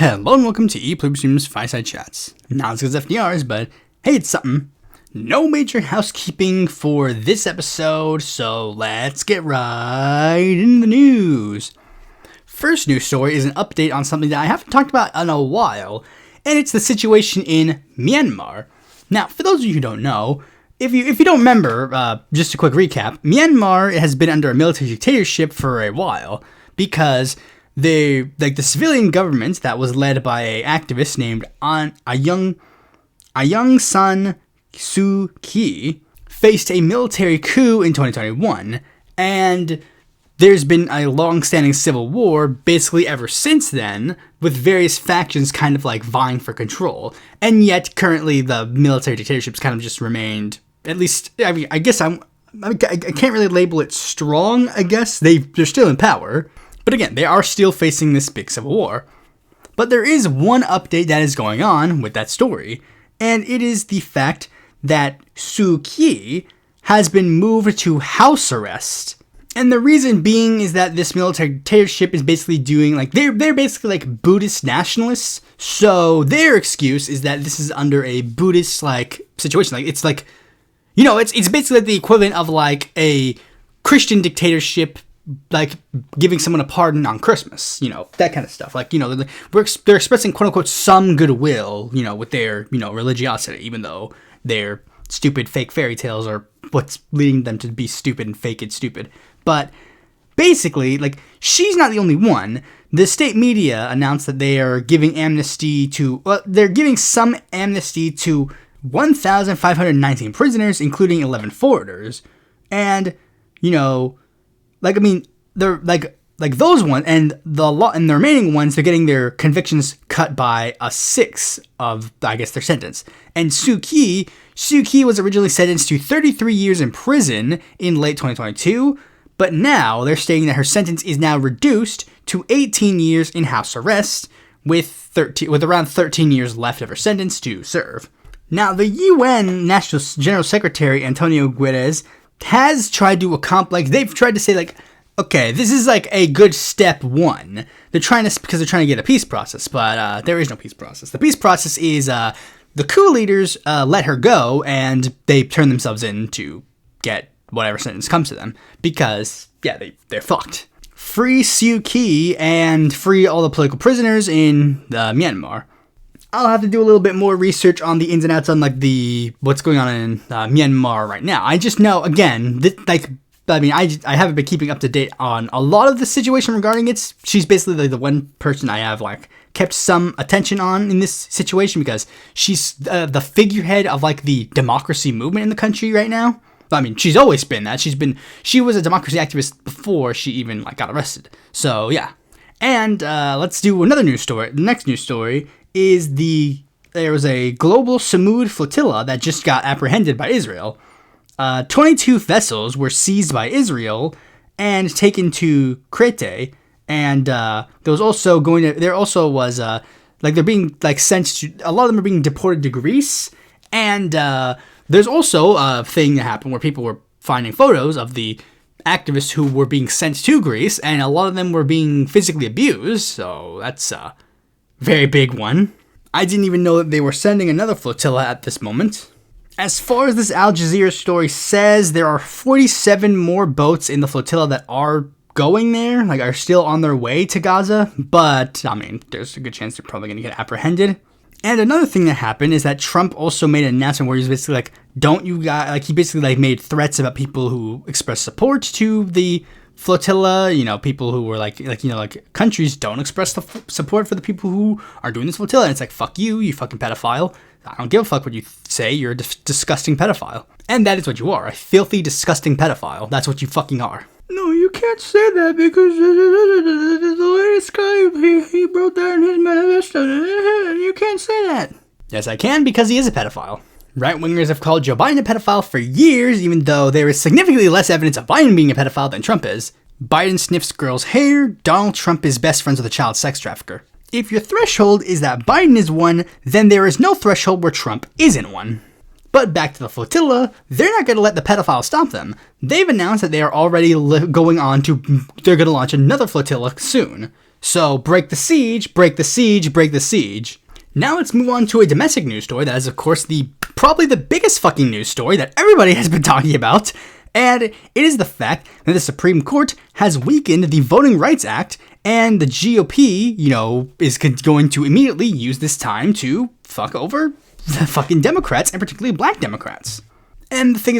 Hello and welcome to Pluribus Unum's Fireside Chats. Not as good as FDR's, but hey, it's something. No major housekeeping for this episode, so let's get right into the news. First news story is an update on something that I haven't talked about in a while, and it's the situation in Myanmar. Now, for those of you who don't know, if you don't remember, just a quick recap, Myanmar has been under a military dictatorship for a while, because the civilian government that was led by an activist named Aung San Suu Kyi faced a military coup in 2021, and there's been a long-standing civil war basically ever since then, with various factions kind of like vying for control. And yet currently the military dictatorship's kind of just remained, at least, I mean, I can't really label it strong, I guess. They're still in power. But again, they are still facing this big civil war. But there is one update that is going on with that story, and it is the fact that Suu Kyi has been moved to house arrest. And the reason being is that this military dictatorship is basically doing, like, they're basically like Buddhist nationalists. So their excuse is that this is under a Buddhist, like, situation. Like, it's like, you know, it's basically like the equivalent of like a Christian dictatorship, like giving someone a pardon on Christmas, you know, that kind of stuff. Like, you know, they're expressing quote unquote some goodwill, you know, with their, you know, religiosity, even though their stupid fake fairy tales are what's leading them to be stupid and fake it stupid. But basically, like, she's not the only one. The state media announced that they are giving amnesty to, they're giving some amnesty to 1,519 prisoners, including 11 foreigners. And, you know, like, I mean, they're like those ones, and the remaining ones, they're getting their convictions cut by a sixth of, I guess, their sentence. And Suu Kyi was originally sentenced to 33 years in prison in late 2022, but now they're stating that her sentence is now reduced to 18 years in house arrest, with around 13 years left of her sentence to serve. Now, the UN National General Secretary Antonio Guterres has tried to they've tried to say, like, okay, this is like a good step one. Because they're trying to get a peace process, but there is no peace process. The peace process is the coup leaders let her go, and they turn themselves in to get whatever sentence comes to them, because, yeah, they're fucked. Free Suu Kyi and free all the political prisoners in Myanmar. I'll have to do a little bit more research on the ins and outs on, like, what's going on in Myanmar right now. I just know, again, I haven't been keeping up to date on a lot of the situation regarding it. She's basically like the one person I have, like, kept some attention on in this situation, because she's the figurehead of, like, the democracy movement in the country right now. I mean, she's always been that. She was a democracy activist before she even, like, got arrested. So, yeah. And let's do another news story. The next news story is there was a global Samud flotilla that just got apprehended by Israel. 22 vessels were seized by Israel and taken to Crete, and they're being, like, sent to, a lot of them are being deported to Greece, and there's also a thing that happened where people were finding photos of the activists who were being sent to Greece, and a lot of them were being physically abused, so that's a very big one. I didn't even know that they were sending another flotilla at this moment. As far as this Al Jazeera story says, there are 47 more boats in the flotilla that are going there, like, are still on their way to Gaza, but, I mean, there's a good chance they're probably going to get apprehended. And another thing that happened is that Trump also made an announcement where he's basically like, don't you guys, like, he basically, like, made threats about people who express support to the flotilla, you know, people who were like, you know, like, countries don't express support for the people who are doing this flotilla, and it's like, fuck you fucking pedophile. I don't give a fuck what you say, you're a disgusting pedophile. And that is what you are, a filthy, disgusting pedophile. That's what you fucking are. No, you can't say that, because the latest guy, he wrote that in his manifesto, you can't say that. Yes, I can, because he is a pedophile. Right-wingers have called Joe Biden a pedophile for years, even though there is significantly less evidence of Biden being a pedophile than Trump is. Biden sniffs girls' hair, Donald Trump is best friends with a child sex trafficker. If your threshold is that Biden is one, then there is no threshold where Trump isn't one. But back to the flotilla, they're not going to let the pedophiles stop them. They've announced that they are already they're going to launch another flotilla soon. So break the siege, break the siege, break the siege. Now let's move on to a domestic news story that is, of course, probably the biggest fucking news story that everybody has been talking about. And it is the fact that the Supreme Court has weakened the Voting Rights Act, and the GOP, is going to immediately use this time to fuck over the fucking Democrats, and particularly black Democrats. And the thing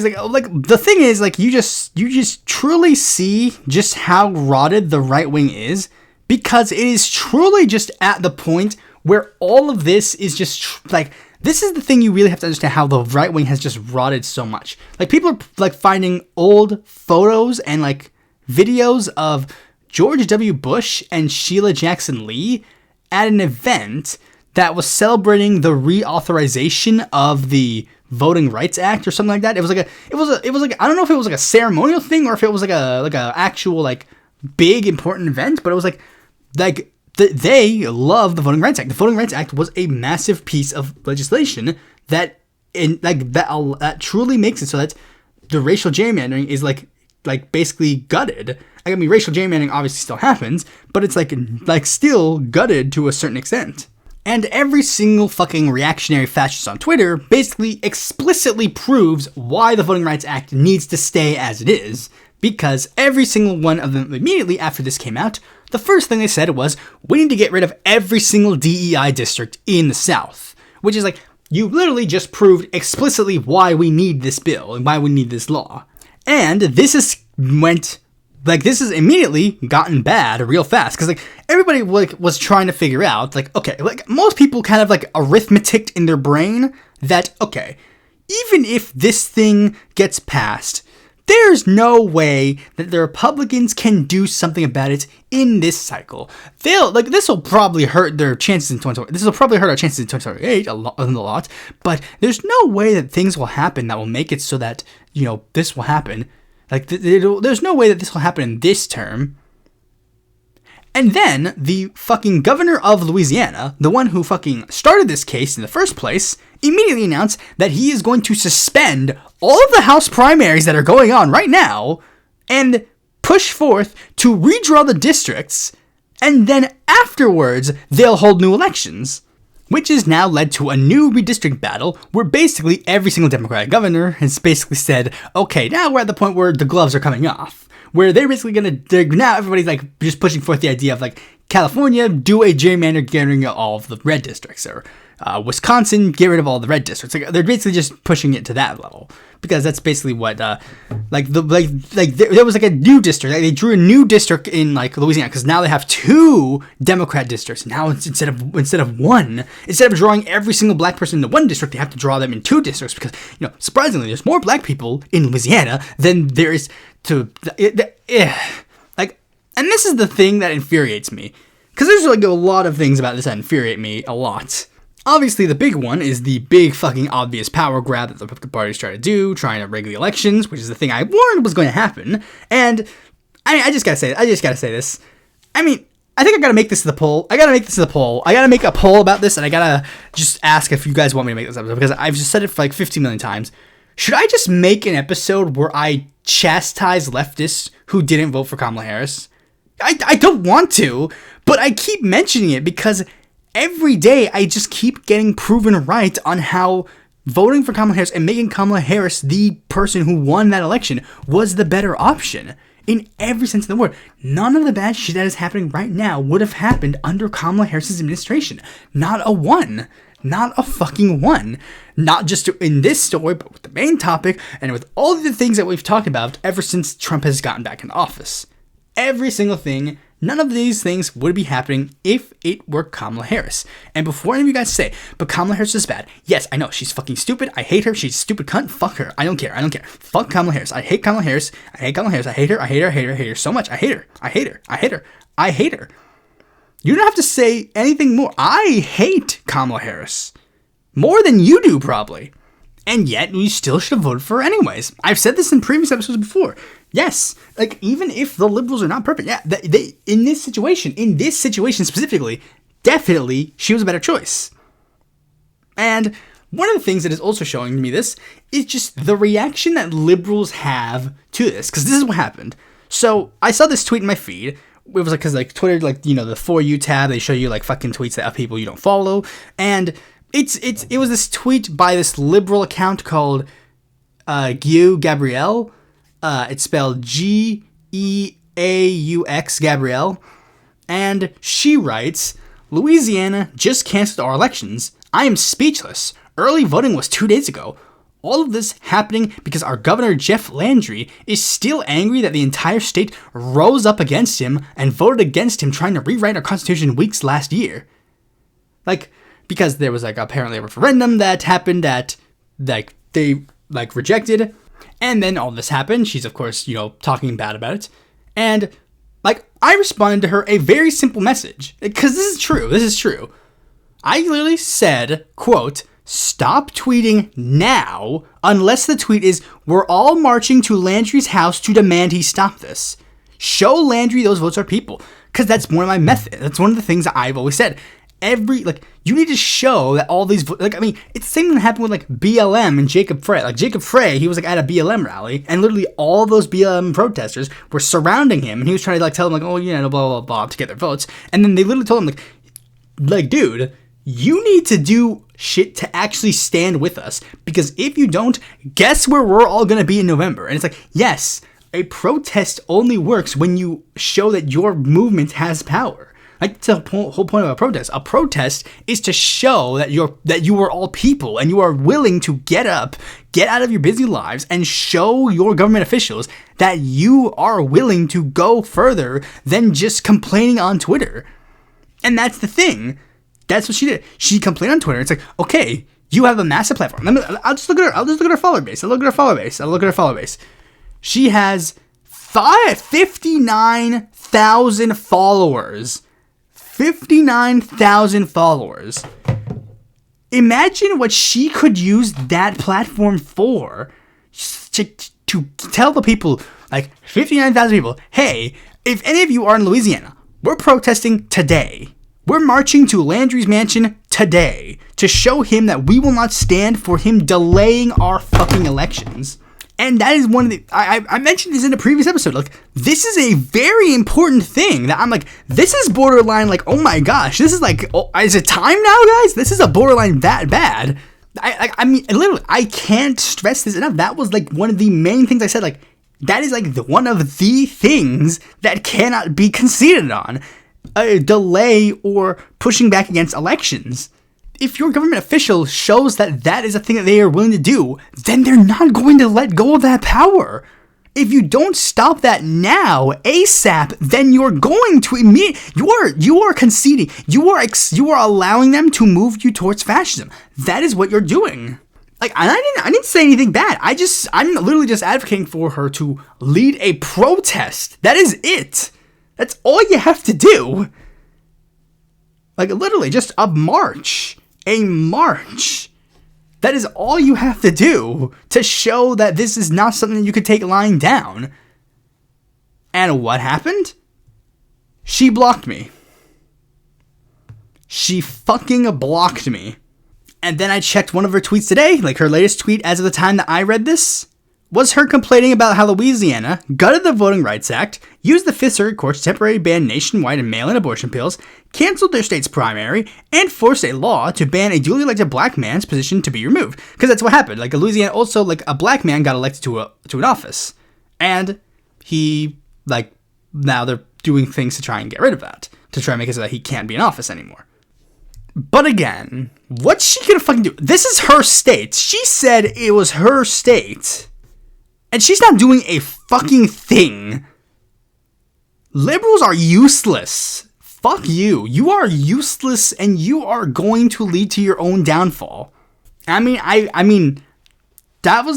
is, you just truly see just how rotted the right wing is, because it is truly just at the point where all of this is just this is the thing you really have to understand, how the right wing has just rotted so much. People are finding old photos and videos of George W. Bush and Sheila Jackson Lee at an event that was celebrating the reauthorization of the Voting Rights Act or something like that. It was I don't know if it was a ceremonial thing or if it was a actual big important event, but it was they love the Voting Rights Act. The Voting Rights Act was a massive piece of legislation that truly makes it so that the racial gerrymandering is basically gutted. Racial gerrymandering obviously still happens, but it's still gutted to a certain extent. And every single fucking reactionary fascist on Twitter basically explicitly proves why the Voting Rights Act needs to stay as it is, because every single one of them immediately after this came out, the first thing they said was, we need to get rid of every single DEI district in the South, which is you literally just proved explicitly why we need this bill and why we need this law. And this has immediately gotten bad real fast, because everybody was trying to figure out most people kind of arithmetic in their brain that, okay, even if this thing gets passed, there's no way that the Republicans can do something about it in this cycle. This will probably hurt their chances in 2020. This will probably hurt our chances in 2028 a lot, but there's no way that things will happen that will make it so that, this will happen. There's no way that this will happen in this term. And then the fucking governor of Louisiana, the one who fucking started this case in the first place, immediately announced that he is going to suspend all of the House primaries that are going on right now and push forth to redraw the districts, and then afterwards they'll hold new elections. Which has now led to a new redistrict battle where basically every single Democratic governor has basically said, okay, now we're at the point where the gloves are coming off. Where they're basically now everybody's just pushing forth the idea of California, do a gerrymander getting rid of all of the red districts, or Wisconsin, get rid of all the red districts. They're basically just pushing it to that level, because that's basically what there was a new district. They drew a new district in Louisiana, because now they have 2 Democrat districts. Now instead of one, instead of drawing every single black person into one district, they have to draw them in 2 districts, because surprisingly, there's more black people in Louisiana than there is to and this is the thing that infuriates me, because there's a lot of things about this that infuriate me a lot. Obviously, the big one is the big fucking obvious power grab that the Republican Party is trying to do, trying to rig the elections, which is the thing I warned was going to happen. And I just gotta say this. I think I gotta make this to the poll. I gotta make a poll about this, and I gotta just ask if you guys want me to make this episode, because I've just said it for 50 million times. Should I just make an episode where I chastise leftists who didn't vote for Kamala Harris? I don't want to, but I keep mentioning it because every day I just keep getting proven right on how voting for Kamala Harris and making Kamala Harris the person who won that election was the better option. In every sense of the word. None of the bad shit that is happening right now would have happened under Kamala Harris's administration. Not a one. Not a fucking one. Not just in this story, but with the main topic and with all the things that we've talked about ever since Trump has gotten back in office. Every single thing. None of these things would be happening if it were Kamala Harris. And before any of you guys say, but Kamala Harris is bad. Yes, I know. She's fucking stupid. I hate her. She's a stupid cunt. Fuck her. I don't care. Fuck Kamala Harris. I hate Kamala Harris. I hate her so much. I hate her. You don't have to say anything more. I hate Kamala Harris. More than you do, probably. And yet, we still should have voted for her anyways. I've said this in previous episodes before. Yes, even if the liberals are not perfect, they in this situation specifically, definitely she was a better choice. And one of the things that is also showing me this is just the reaction that liberals have to this, because this is what happened. So I saw this tweet in my feed it was like, because like Twitter, like, you know, the For You tab, they show you like fucking tweets that of people you don't follow, and it was this tweet by this liberal account called Guy Gabrielle. It's spelled Geaux Gabrielle, and she writes, Louisiana just canceled our elections. I am speechless. Early voting was 2 days ago. All of this happening because our governor, Jeff Landry, is still angry that the entire state rose up against him and voted against him trying to rewrite our constitution weeks last year. Like, because there was, like, apparently a referendum that happened that, like, they, like, rejected. And then all this happened. She's, of course, you know, talking bad about it. And, like, I responded to her a very simple message. Because this is true. This is true. I literally said, quote, stop tweeting now unless the tweet is, we're all marching to Landry's house to demand he stop this. Show Landry those votes are people. Because that's one of my methods. That's one of the things that I've always said. You need to show that all these, like, I mean, it's the same thing that happened with, like, BLM and Jacob Frey. Like, Jacob Frey, he was, like, at a BLM rally, and literally all those BLM protesters were surrounding him, and he was trying to, like, tell them, like, oh, yeah, blah, blah, blah, to get their votes. And then they literally told him, like, dude, you need to do shit to actually stand with us, because if you don't, guess where we're all going to be in November? And it's like, yes, a protest only works when you show that your movement has power. Like, that's the whole point of a protest. A protest is to show that you are all people and you are willing to get up, get out of your busy lives, and show your government officials that you are willing to go further than just complaining on Twitter. And that's the thing. That's what she did. She complained on Twitter. It's like, okay, you have a massive platform. I'll just look at her. I'll just look at her follower base. She has 59,000 followers. 59,000 followers. Imagine what she could use that platform for. To tell the people, like 59,000 people, hey, if any of you are in Louisiana, we're protesting today. We're marching to Landry's mansion today to show him that we will not stand for him delaying our fucking elections. And that is one of the, I mentioned this in a previous episode, like, this is a very important thing that I'm like, this is borderline, like, oh my gosh, this is like, oh, is it time now, guys? This is a borderline that bad. I mean, literally, I can't stress this enough. That was, like, one of the main things I said, like, that is, like, one of the things that cannot be conceded on. A delay or pushing back against elections. If your government official shows that that is a thing that they are willing to do, then they're not going to let go of that power. If you don't stop that now, ASAP, then you're going to you are conceding. You are allowing them to move you towards fascism. That is what you're doing. Like, I didn't say anything bad. I'm literally just advocating for her to lead a protest. That is it. That's all you have to do. Like, literally, just a march. A march. That is all you have to do to show that this is not something you could take lying down. And what happened? She blocked me. She fucking blocked me. And then I checked one of her tweets today, like her latest tweet as of the time that I read this, was her complaining about how Louisiana gutted the Voting Rights Act, used the Fifth Circuit Court to temporarily ban nationwide and mail-in abortion pills, canceled their state's primary, and forced a law to ban a duly elected black man's position to be removed. Because that's what happened. Like, Louisiana also, like, a black man got elected to an office. And he, like, now they're doing things to try and get rid of that. To try and make it so that he can't be in office anymore. But again, what's she gonna fucking do? This is her state. She said it was her state. And she's not doing a fucking thing. Liberals are useless. Fuck you. You are useless and you are going to lead to your own downfall. I mean, that was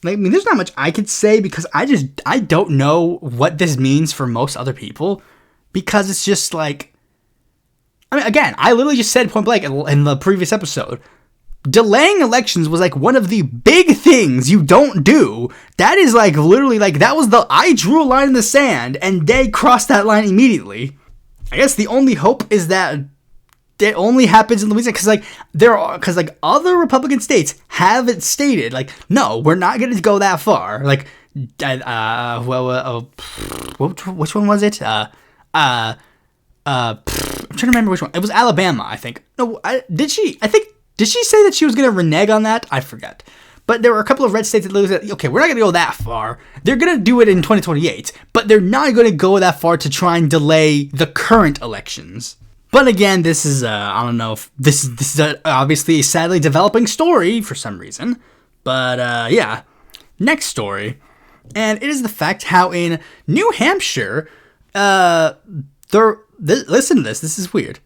there's not much I could say because I don't know what this means for most other people. Because it's just like, I mean, again, I literally just said point blank in the previous episode. Delaying elections was like one of the big things you don't do. That is like literally like that was I drew a line in the sand and they crossed that line immediately. I guess the only hope is that it only happens in Louisiana because other Republican states have it stated like, no, we're not going to go that far. Like, which one was it? I'm trying to remember which one. It was Alabama, I think. No, did she say that she was going to renege on that? I forget. But there were a couple of red states that said, okay, we're not going to go that far. They're going to do it in 2028, but they're not going to go that far to try and delay the current elections. But again, this is, I don't know if this is obviously a sadly developing story for some reason. But yeah, next story. And it is the fact how in New Hampshire, listen to this is weird.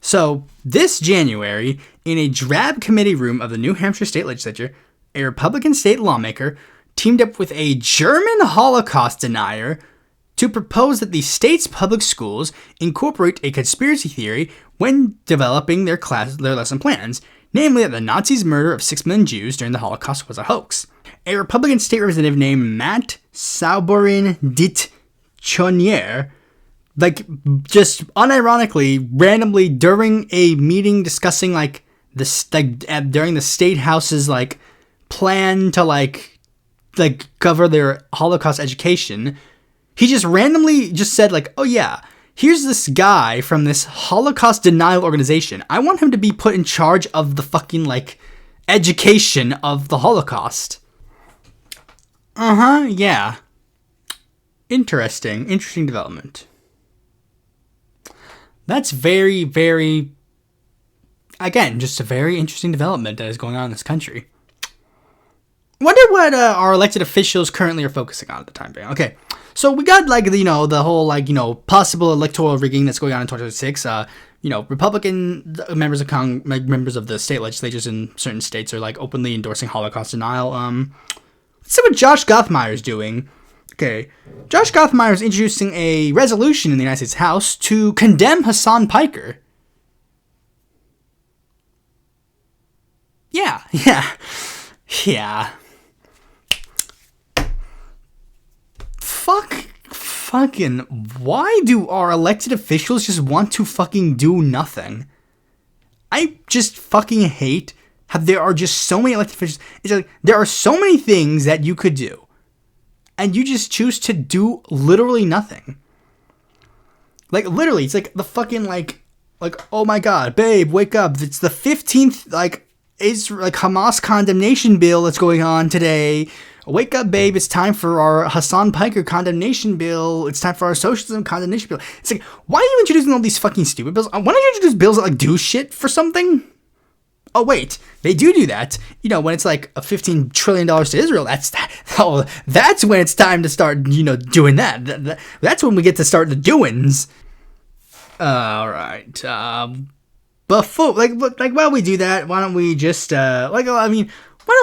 So this January, in a drab committee room of the New Hampshire State Legislature, a Republican state lawmaker teamed up with a German Holocaust denier to propose that the state's public schools incorporate a conspiracy theory when developing their lesson plans, namely that the Nazis' murder of 6 million Jews during the Holocaust was a hoax. A Republican state representative named Matt Sauberin dit Chonier, just unironically, randomly during a meeting discussing during the state house's plan to cover their Holocaust education, he just randomly just said oh yeah, here's this guy from this Holocaust denial organization. I want him to be put in charge of the fucking education of the Holocaust. Yeah. Interesting development. That's very, very, again, just a very interesting development that is going on in this country. Wonder what our elected officials currently are focusing on at the time being. Okay, so we got the whole possible electoral rigging that's going on in 2026. Republican members of the state legislatures in certain states are openly endorsing Holocaust denial. Let's see what Josh Gotthmeir is doing. Okay, Josh Gotthmeir is introducing a resolution in the United States House to condemn Hassan Piker. Yeah. Fucking, why do our elected officials just want to fucking do nothing? I just fucking hate how there are just so many elected officials. It's there are so many things that you could do, and you just choose to do literally nothing. Literally, it's the fucking, oh my god, babe, wake up. It's the 15th, Hamas condemnation bill that's going on today. Wake up, babe. It's time for our Hassan Piker condemnation bill. It's time for our socialism condemnation bill. It's why are you introducing all these fucking stupid bills? Why don't you introduce bills that do shit for something? Oh wait, they do that. When it's a $15 trillion to Israel, that's when it's time to start, doing that. That's when we get to start the doings. All right. Before, while we do that, why don't we just, why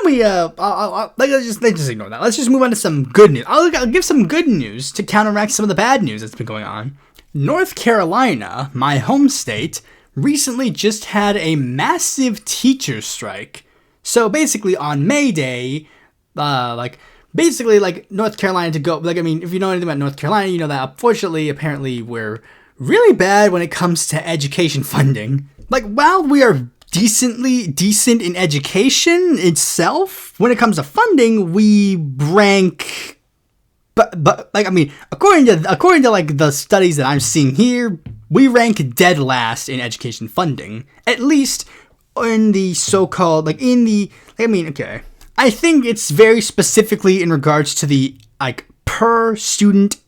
don't we, let's just ignore that. Let's just move on to some good news. I'll give some good news to counteract some of the bad news that's been going on. North Carolina, my home state, recently just had a massive teacher strike. So basically on May Day, North Carolina to go, if you know anything about North Carolina, you know that unfortunately, apparently we're really bad when it comes to education funding. While we are decent in education itself, when it comes to funding, we rank, according to the studies that I'm seeing here, we rank dead last in education funding, at least in the so-called, okay. I think it's very specifically in regards to the, per student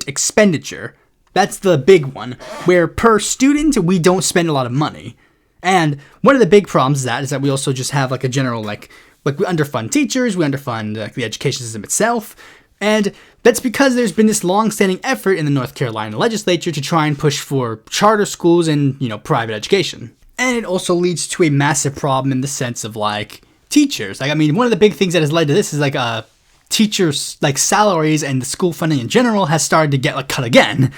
expenditure. That's the big one, where per student, we don't spend a lot of money. And one of the big problems is that we also just have a general, we underfund teachers, we underfund the education system itself. And that's because there's been this long-standing effort in the North Carolina legislature to try and push for charter schools and, private education. And it also leads to a massive problem in the sense of, teachers. One of the big things that has led to this is, teachers, salaries and the school funding in general has started to get, cut again.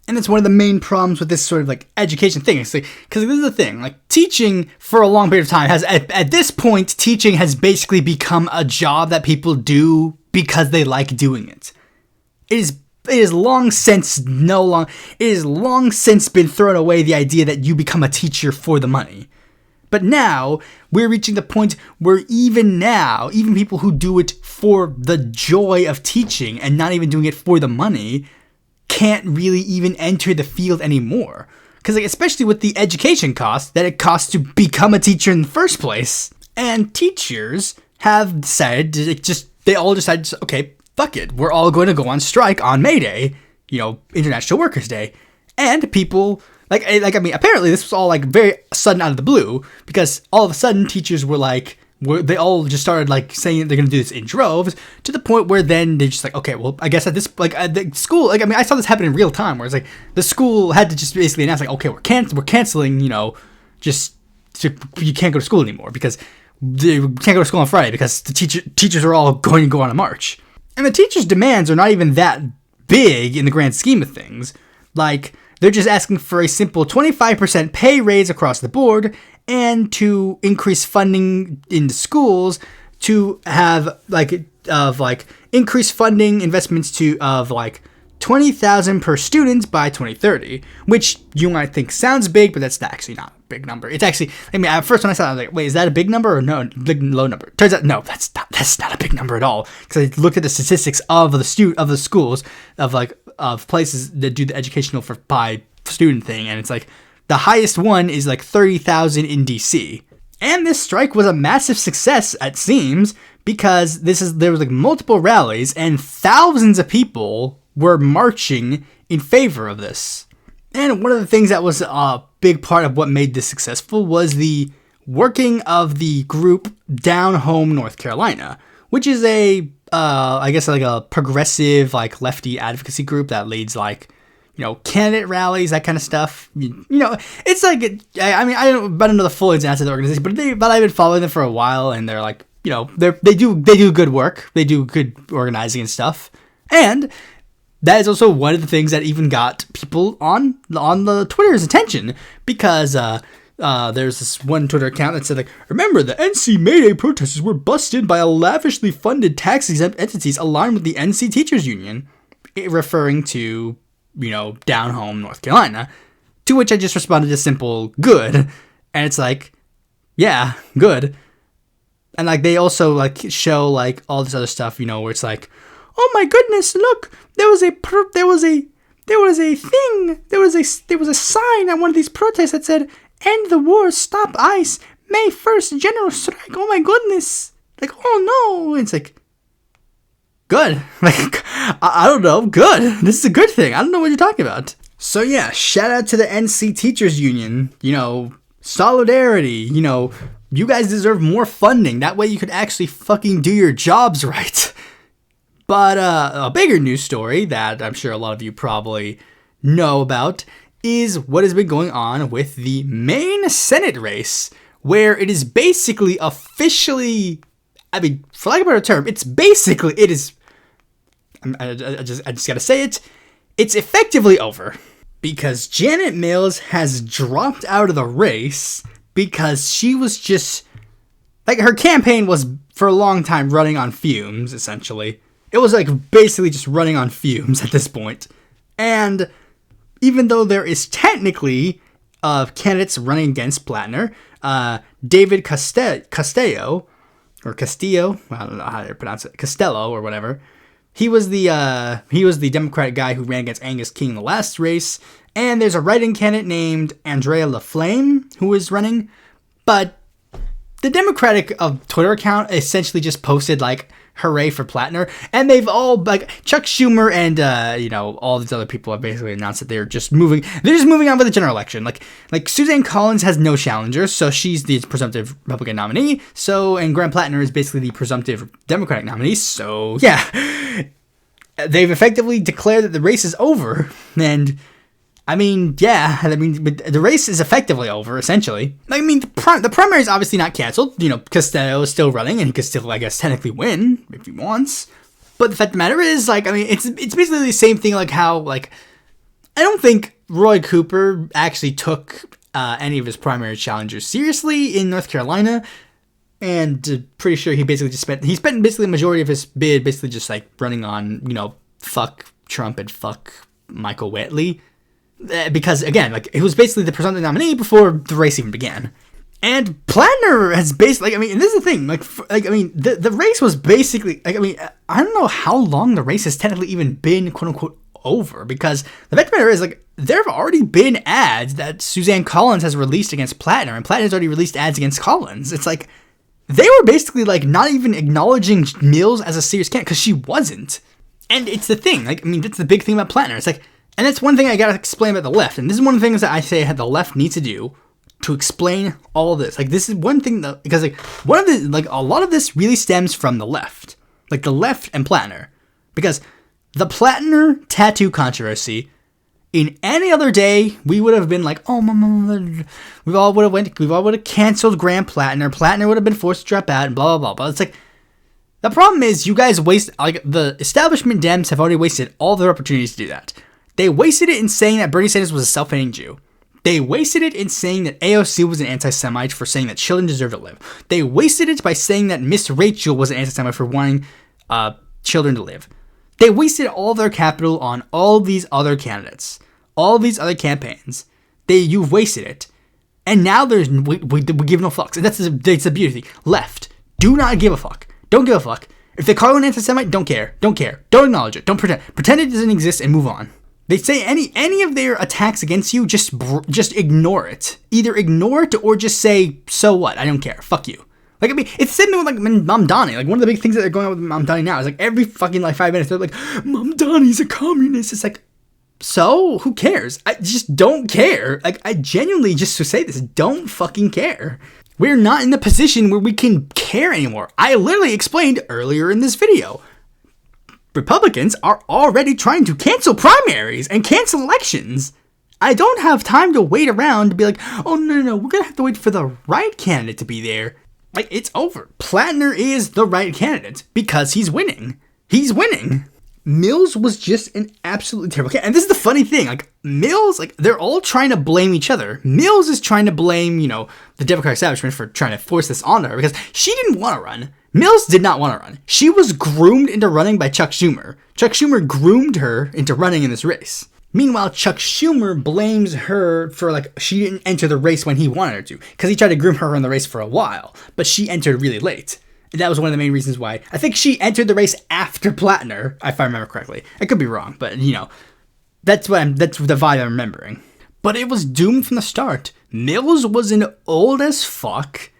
And it's one of the main problems with this sort of, education thing. Because this is the thing. Teaching for a long period of time has, at this point, teaching has basically become a job that people do because they like doing it. It is long since been thrown away the idea that you become a teacher for the money. But now we're reaching the point where even people who do it for the joy of teaching and not even doing it for the money can't really even enter the field anymore. Because especially with the education cost that it costs to become a teacher in the first place. And teachers have decided, they all decided, okay, fuck it. We're all going to go on strike on May Day, International Workers' Day. And people... apparently this was all, very sudden out of the blue, because all of a sudden teachers they all just started, saying they're going to do this in droves, to the point where then they're just okay, well, I guess at this, at the school, I saw this happen in real time, where it's the school had to just basically announce, okay, we're canceling, you can't go to school anymore, because we can't go to school on Friday, because the teachers are all going to go on a march. And the teachers' demands are not even that big in the grand scheme of things. They're just asking for a simple 25% pay raise across the board, and to increase funding in the schools, to have increased funding investments of $20,000 per student by 2030, which you might think sounds big, but that's actually not a big number. It's actually, at first when I saw it, I was like, wait, is that a big number or no, big low number? Turns out, no, that's not a big number at all. Because I looked at the statistics of the schools of places that do the educational by student thing, and it's the highest one is 30,000 in DC. And this strike was a massive success, it seems, because there was multiple rallies and thousands of people were marching in favor of this. And one of the things that was a big part of what made this successful was the working of the group Down Home North Carolina, which is a progressive, lefty advocacy group that leads, candidate rallies, that kind of stuff. It's I don't know the full ins and outs of the organization, but I've been following them for a while, and they're they do good work. They do good organizing and stuff. And that is also one of the things that even got people on the Twitter's attention, because there's this one Twitter account that said, remember, the NC May Day protesters were busted by a lavishly funded tax-exempt entities aligned with the NC Teachers Union, referring to, Down Home, North Carolina, to which I just responded a simple, good, and it's yeah, good. And, they also, show, all this other stuff, where it's oh my goodness, look, there was a sign at one of these protests that said, end the war, stop ICE, May 1st, general strike, oh my goodness. Oh no, it's good. I don't know, good. This is a good thing. I don't know what you're talking about. So yeah, shout out to the NC Teachers Union, solidarity, you guys deserve more funding. That way you could actually fucking do your jobs right. But a bigger news story that I'm sure a lot of you probably know about is what has been going on with the Maine Senate race, where it is basically officially, for lack of a better term, I just gotta say it, it's effectively over. Because Janet Mills has dropped out of the race because she was just, her campaign was for a long time running on fumes, essentially. It was basically just running on fumes at this point. And even though there is technically candidates running against Plattner, David Castillo, I don't know how to pronounce it, Costello or whatever. He was the Democratic guy who ran against Angus King in the last race. And there's a write-in candidate named Andrea LaFlame who is running. But the Democratic Twitter account essentially just posted hooray for Plattner, and they've all Chuck Schumer and all these other people have basically announced that they're just moving on with the general election. Suzanne Collins has no challenger, so she's the presumptive Republican nominee. And Graham Plattner is basically the presumptive Democratic nominee. So yeah, they've effectively declared that the race is over, and but the race is effectively over, essentially. The primary is obviously not canceled. Costello is still running, and he could still, technically win if he wants. But the fact of the matter is, it's basically the same thing, how, I don't think Roy Cooper actually took any of his primary challengers seriously in North Carolina. And pretty sure he basically spent basically the majority of his bid basically just, running on, fuck Trump and fuck Michael Whatley. Because, again, it was basically the presumptive nominee before the race even began. And Plattner has basically, and this is the thing, the race was basically, I don't know how long the race has technically even been, quote unquote, over, because the fact of the matter is, there have already been ads that Suzanne Collins has released against Plattner, and Plattner's already released ads against Collins. It's they were basically, not even acknowledging Mills as a serious candidate, because she wasn't. And it's the thing, that's the big thing about Plattner. It's and that's one thing I gotta explain about the left, and this is one of the things that I say the left needs to do to explain all of this. This is one thing that, because one of the, a lot of this really stems from the left. The left and Plattner. Because the Plattner tattoo controversy, in any other day, we would have been we all would have canceled Graham Plattner. Plattner would have been forced to drop out and blah, blah, blah. But it's the problem is you guys waste, the establishment Dems have already wasted all their opportunities to do that. They wasted it in saying that Bernie Sanders was a self-hating Jew. They wasted it in saying that AOC was an anti-Semite for saying that children deserve to live. They wasted it by saying that Miss Rachel was an anti-Semite for wanting children to live. They wasted all their capital on all these other candidates, all these other campaigns. You've wasted it, and now we give no fucks. And that's the beauty. Left, do not give a fuck. Don't give a fuck. If they call you an anti-Semite, don't care. Don't care. Don't acknowledge it. Don't pretend. Pretend it doesn't exist and move on. They say any of their attacks against you, just ignore it. Either ignore it or just say, so what? I don't care. Fuck you. It's the same thing with Mamdani. One of the big things that they're going on with Mamdani now is every fucking 5 minutes they're Mamdani's a communist. It's so who cares? I just don't care. I genuinely, just to say this, don't fucking care. We're not in the position where we can care anymore. I literally explained earlier in this video. Republicans are already trying to cancel primaries and cancel elections. I don't have time to wait around to be oh, no, we're going to have to wait for the right candidate to be there. It's over. Plattner is the right candidate because he's winning. He's winning. Mills was just an absolutely terrible candidate. And this is the funny thing. Mills, they're all trying to blame each other. Mills is trying to blame, the Democratic establishment for trying to force this on her because she didn't want to run. Mills did not want to run. She was groomed into running by Chuck Schumer. Chuck Schumer groomed her into running in this race. Meanwhile, Chuck Schumer blames her for, she didn't enter the race when he wanted her to, because he tried to groom her in the race for a while, but she entered really late. And that was one of the main reasons why. I think she entered the race after Plattner, if I remember correctly. I could be wrong, but, that's the vibe I'm remembering. But it was doomed from the start. Mills was an old as fuck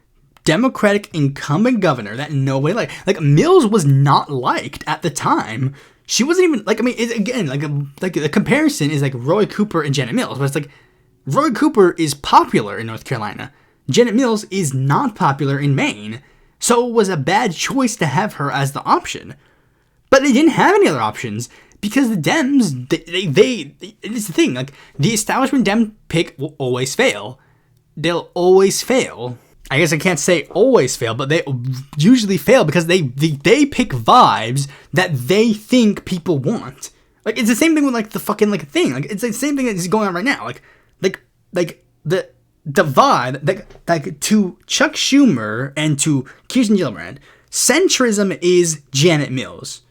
Democratic incumbent governor that nobody liked. Mills was not liked at the time. She wasn't even, the comparison is Roy Cooper and Janet Mills, but it's Roy Cooper is popular in North Carolina. Janet Mills is not popular in Maine. So it was a bad choice to have her as the option. But they didn't have any other options because the Dems, it's the thing, the establishment Dem pick will always fail. They'll always fail. I guess I can't say always fail, but they usually fail because they pick vibes that they think people want. It's the same thing with the fucking thing. It's the same thing that is going on right now. The vibe to Chuck Schumer and to Kirsten Gillibrand, centrism is Janet Mills.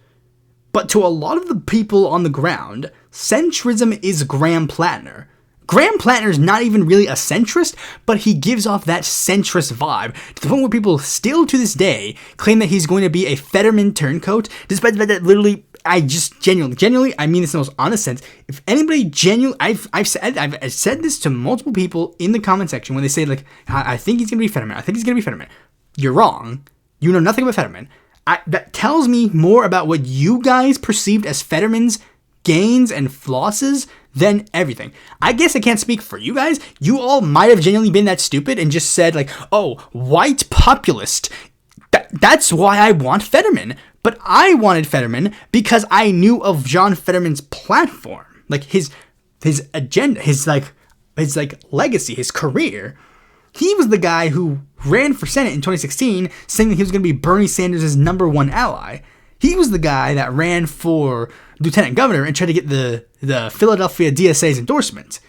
But to a lot of the people on the ground, centrism is Graham Plattner. Graham Plattner is not even really a centrist, but he gives off that centrist vibe to the point where people still to this day claim that he's going to be a Fetterman turncoat, despite the fact that literally, I just genuinely, I mean this in the most honest sense. If anybody genuinely, I've said this to multiple people in the comment section when they say I think he's going to be Fetterman. I think he's going to be Fetterman. You're wrong. You know nothing about Fetterman. That tells me more about what you guys perceived as Fetterman's gains and flosses than everything. I guess I can't speak for you guys. You all might have genuinely been that stupid and just said oh, white populist. That's why I want Fetterman. But I wanted Fetterman because I knew of John Fetterman's platform, his agenda, his legacy, his career. He was the guy who ran for Senate in 2016, saying that he was going to be Bernie Sanders' #1 ally. He was the guy that ran for lieutenant governor and tried to get the Philadelphia DSA's endorsement.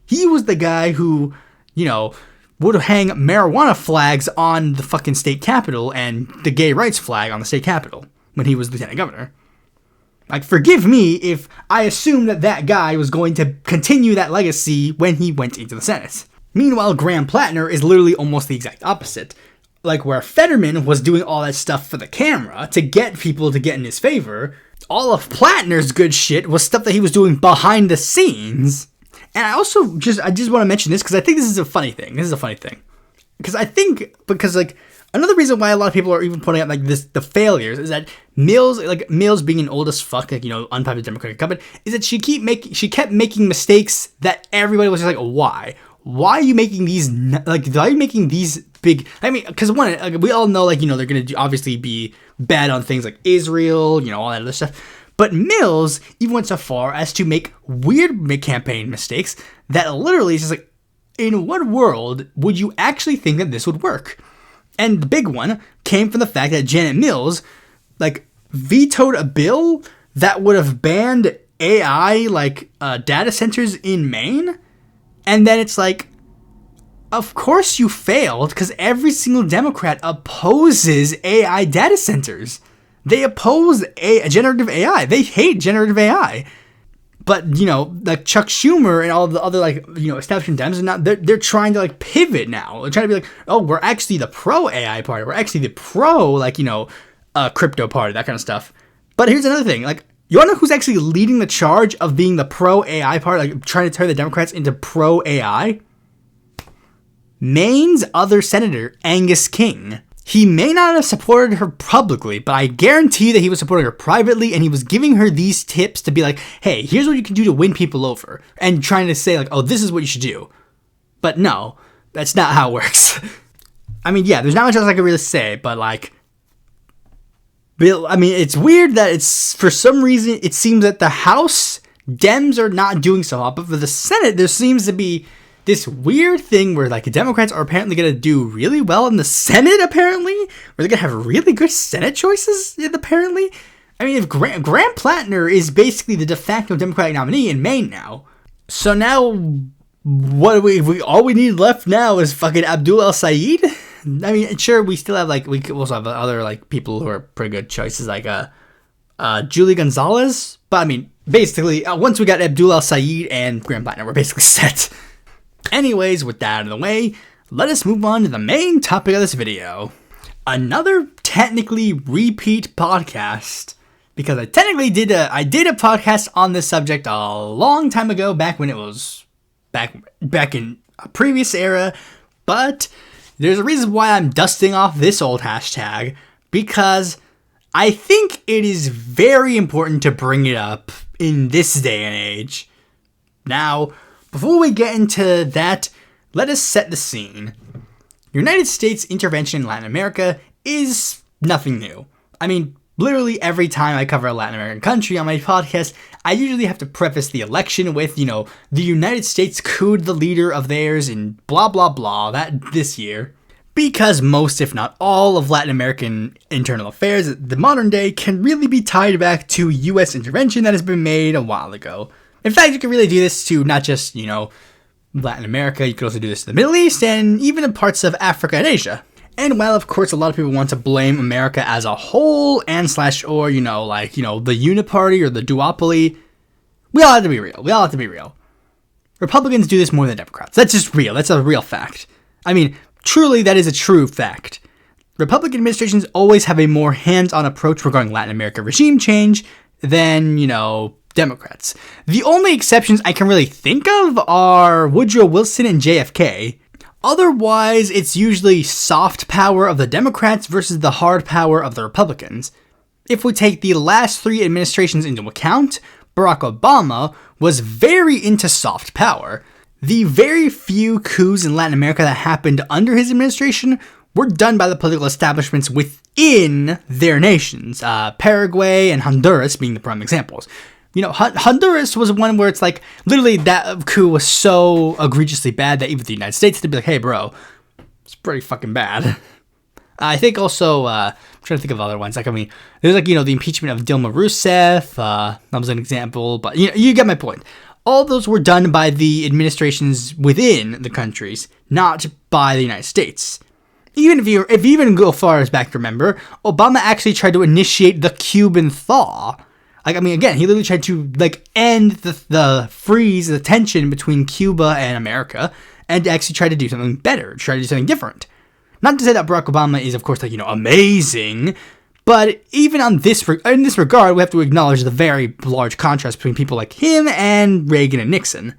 He was the guy who, would hang marijuana flags on the fucking state capitol and the gay rights flag on the state capitol when he was lieutenant governor. Forgive me if I assumed that guy was going to continue that legacy when he went into the Senate. Meanwhile, Graham Plattner is literally almost the exact opposite. Like, where Fetterman was doing all that stuff for the camera to get people to get in his favor, all of Plattner's good shit was stuff that he was doing behind the scenes. And I just want to mention this because I think this is a funny thing. Because like, another reason why a lot of people are even pointing out like the failures is that Mills being an old as fuck, like, unpopular Democratic incumbent, is that she kept making mistakes that everybody was just like, why? Why are you making these, big, because one, we all know, they're going to obviously be bad on things like Israel, all that other stuff. But Mills even went so far as to make weird campaign mistakes that literally is just like, in what world would you actually think that this would work? And the big one came from the fact that Janet Mills, vetoed a bill that would have banned AI, data centers in Maine. And then it's like, of course you failed, because every single Democrat opposes AI data centers. They oppose generative AI. They hate generative AI. But, Chuck Schumer and all of the other, establishment Dems, they're trying to, pivot now. They're trying to be like, oh, we're actually the pro-AI party. We're actually the pro, crypto party, that kind of stuff. But here's another thing. You want to know who's actually leading the charge of being the pro-AI party, trying to turn the Democrats into pro-AI? Maine's other senator, Angus King. He may not have supported her publicly, but I guarantee that he was supporting her privately, and he was giving her these tips to be like, hey, here's what you can do to win people over, and trying to say, oh, this is what you should do. But no, that's not how it works. There's not much else I can really say, but it's weird that it's, for some reason, it seems that the House Dems are not doing so hot, but for the Senate, there seems to be this weird thing where Democrats are apparently going to do really well in the Senate, apparently, where they're going to have really good Senate choices, apparently. If Graham Plattner is basically the de facto Democratic nominee in Maine now, so now what all we need left now is fucking Abdul El-Sayed. Sure, we still have we also have other people who are pretty good choices Julie Gonzalez, but basically once we got Abdul El-Sayed and Graham Plattner, we're basically set. Anyways, with that out of the way, let us move on to the main topic of this video. Another technically repeat podcast, because I technically did a podcast on this subject a long time ago, back when it was back in a previous era, but there's a reason why I'm dusting off this old hashtag, because I think it is very important to bring it up in this day and age. Now, before we get into that, let us set the scene. United States intervention in Latin America is nothing new. Literally every time I cover a Latin American country on my podcast, I usually have to preface the election with, the United States couped the leader of theirs in blah, blah, blah, that this year. Because most, if not all, of Latin American internal affairs at the modern day can really be tied back to U.S. intervention that has been made a while ago. In fact, you can really do this to not just, Latin America, you could also do this to the Middle East and even in parts of Africa and Asia. And while, of course, a lot of people want to blame America as a whole or, the uniparty or the duopoly, we all have to be real. Republicans do this more than Democrats. That's just real. That's a real fact. Truly, that is a true fact. Republican administrations always have a more hands-on approach regarding Latin America regime change than, Democrats. The only exceptions I can really think of are Woodrow Wilson and JFK. Otherwise, it's usually soft power of the Democrats versus the hard power of the Republicans. If we take the last three administrations into account, Barack Obama was very into soft power. The very few coups in Latin America that happened under his administration were done by the political establishments within their nations, Paraguay and Honduras being the prime examples. Honduras was one where it's literally that coup was so egregiously bad that even the United States would be like, hey, bro, it's pretty fucking bad. I think also, I'm trying to think of other ones. There's the impeachment of Dilma Rousseff. That was an example, but you get my point. All those were done by the administrations within the countries, not by the United States. Even if you even go far as back to remember, Obama actually tried to initiate the Cuban thaw. Again, he literally tried to end the freeze, the tension between Cuba and America, and actually try to do something better, try to do something different. Not to say that Barack Obama is, of course, like, amazing, but even in this regard, we have to acknowledge the very large contrast between people like him and Reagan and Nixon.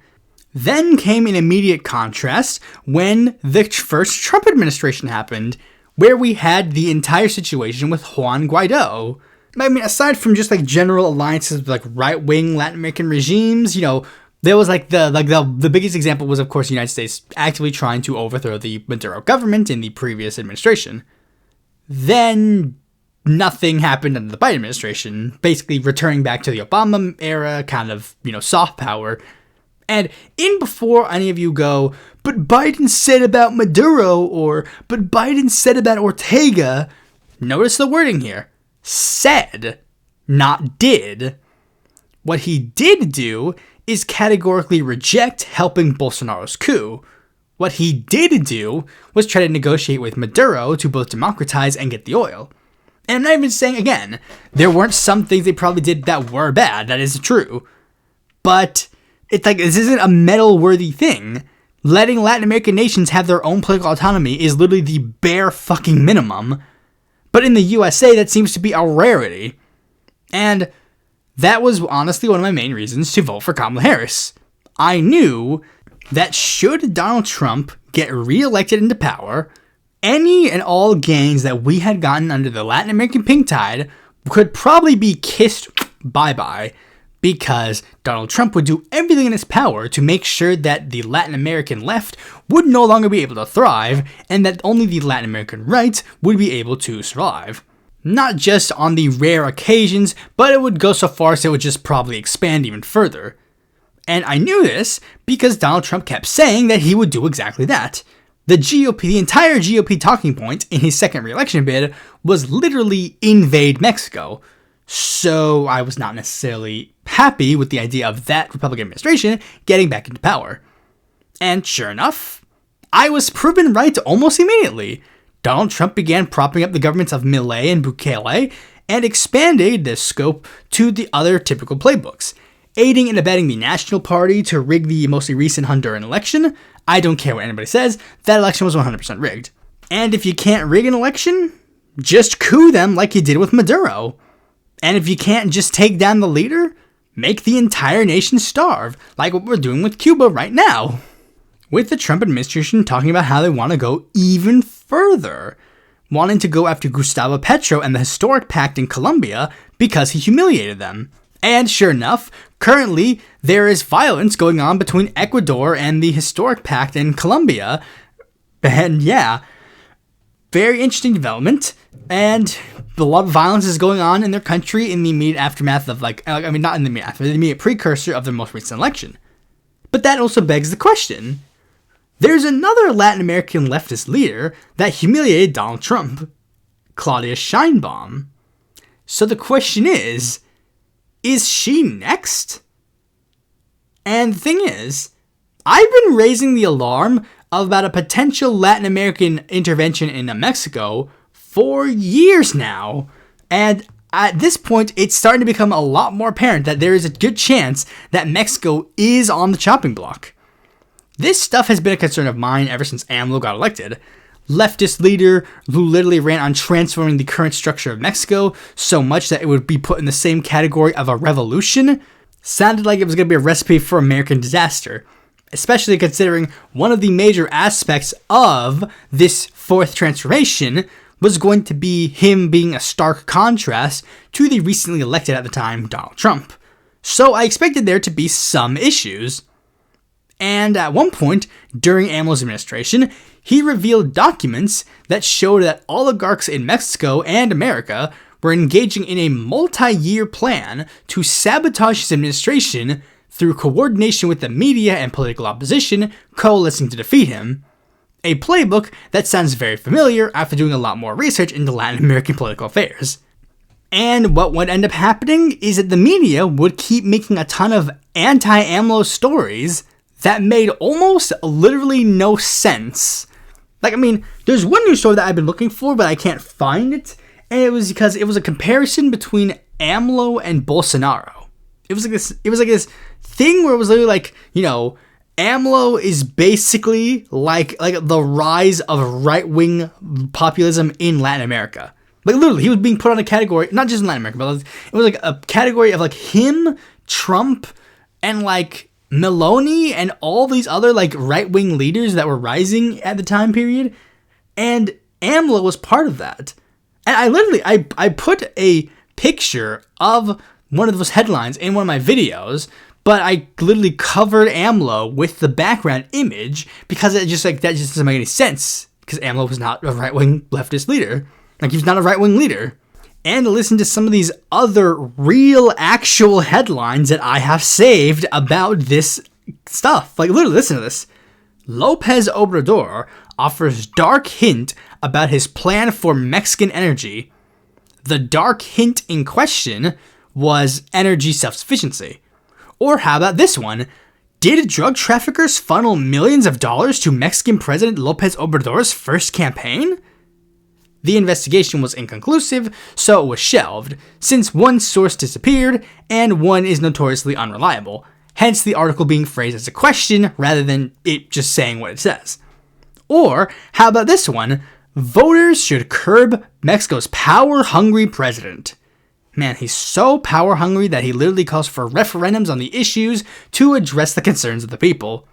Then came an immediate contrast when the first Trump administration happened, where we had the entire situation with Juan Guaido. I mean, aside from just like general alliances with like right-wing Latin American regimes, there was like the biggest example was, of course, the United States actively trying to overthrow the Maduro government in the previous administration. Then nothing happened under the Biden administration, basically returning back to the Obama era, kind of, soft power. And before any of you go, but Biden said about Maduro, or but Biden said about Ortega, notice the wording here. Said, not did. What he did do is categorically reject helping Bolsonaro's coup. What he did do was try to negotiate with Maduro to both democratize and get the oil. And I'm not even saying, again, there weren't some things they probably did that were bad. That is true. But it's like, this isn't a medal-worthy thing. Letting Latin American nations have their own political autonomy is literally the bare fucking minimum. But in the USA, that seems to be a rarity. And that was honestly one of my main reasons to vote for Kamala Harris. I knew that should Donald Trump get reelected into power, any and all gains that we had gotten under the Latin American pink tide could probably be kissed bye-bye, because Donald Trump would do everything in his power to make sure that the Latin American left would no longer be able to thrive, and that only the Latin American right would be able to survive. Not just on the rare occasions, but it would go so far as it would just probably expand even further. And I knew this because Donald Trump kept saying that he would do exactly that. The entire GOP talking point in his second re-election bid was literally invade Mexico. So I was not necessarily happy with the idea of that Republican administration getting back into power. And sure enough, I was proven right almost immediately. Donald Trump began propping up the governments of Milei and Bukele and expanded the scope to the other typical playbooks, aiding and abetting the National Party to rig the mostly recent Honduran election. I don't care what anybody says, that election was 100% rigged. And if you can't rig an election, just coup them like you did with Maduro. And if you can't just take down the leader, make the entire nation starve, like what we're doing with Cuba right now. With the Trump administration talking about how they want to go even further, wanting to go after Gustavo Petro and the historic pact in Colombia because he humiliated them. And sure enough, currently there is violence going on between Ecuador and the historic pact in Colombia. And yeah, very interesting development. And a lot of violence is going on in their country in the immediate aftermath of not in the immediate aftermath, the immediate precursor of their most recent election. But that also begs the question. There's another Latin American leftist leader that humiliated Donald Trump, Claudia Sheinbaum. So the question is she next? And the thing is, I've been raising the alarm about a potential Latin American intervention in Mexico for years now, and at this point, it's starting to become a lot more apparent that there is a good chance that Mexico is on the chopping block. This stuff has been a concern of mine ever since AMLO got elected. Leftist leader who literally ran on transforming the current structure of Mexico so much that it would be put in the same category of a revolution, sounded like it was going to be a recipe for American disaster, especially considering one of the major aspects of this fourth transformation was going to be him being a stark contrast to the recently elected at the time Donald Trump. So I expected there to be some issues. And at one point, during AMLO's administration, he revealed documents that showed that oligarchs in Mexico and America were engaging in a multi-year plan to sabotage his administration through coordination with the media and political opposition coalescing to defeat him. A playbook that sounds very familiar after doing a lot more research into Latin American political affairs. And what would end up happening is that the media would keep making a ton of anti-AMLO stories that made almost literally no sense. There's one news story that I've been looking for, but I can't find it, and it was because it was a comparison between AMLO and Bolsonaro. It was like this thing where it was literally AMLO is basically like the rise of right-wing populism in Latin America. Like, literally, he was being put on a category, not just in Latin America, but it was like a category of like him, Trump, and like Meloni, and all these other like right-wing leaders that were rising at the time period. And AMLO was part of that. And I put a picture of one of those headlines in one of my videos, but I literally covered AMLO with the background image because that just doesn't make any sense, because AMLO was not a right-wing leftist leader. Like, he was not a right-wing leader. And listen to some of these other real, actual headlines that I have saved about this stuff. Like, literally, listen to this. Lopez Obrador offers dark hint about his plan for Mexican energy. The dark hint in question was energy self-sufficiency. Or how about this one? Did drug traffickers funnel millions of dollars to Mexican President Lopez Obrador's first campaign? The investigation was inconclusive, so it was shelved, since one source disappeared and one is notoriously unreliable, hence the article being phrased as a question rather than it just saying what it says. Or, how about this one? Voters should curb Mexico's power-hungry president. Man, he's so power-hungry that he literally calls for referendums on the issues to address the concerns of the people.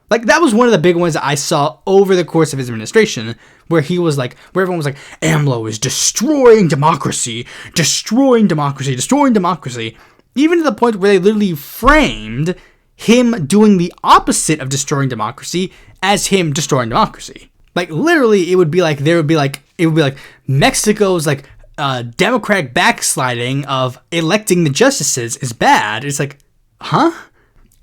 Like, that was one of the big ones that I saw over the course of his administration, where he was like, where everyone was like, AMLO is destroying democracy, destroying democracy, destroying democracy. Even to the point where they literally framed him doing the opposite of destroying democracy as him destroying democracy. Like, literally, it would be like Mexico's like democratic backsliding of electing the justices is bad. It's like, huh?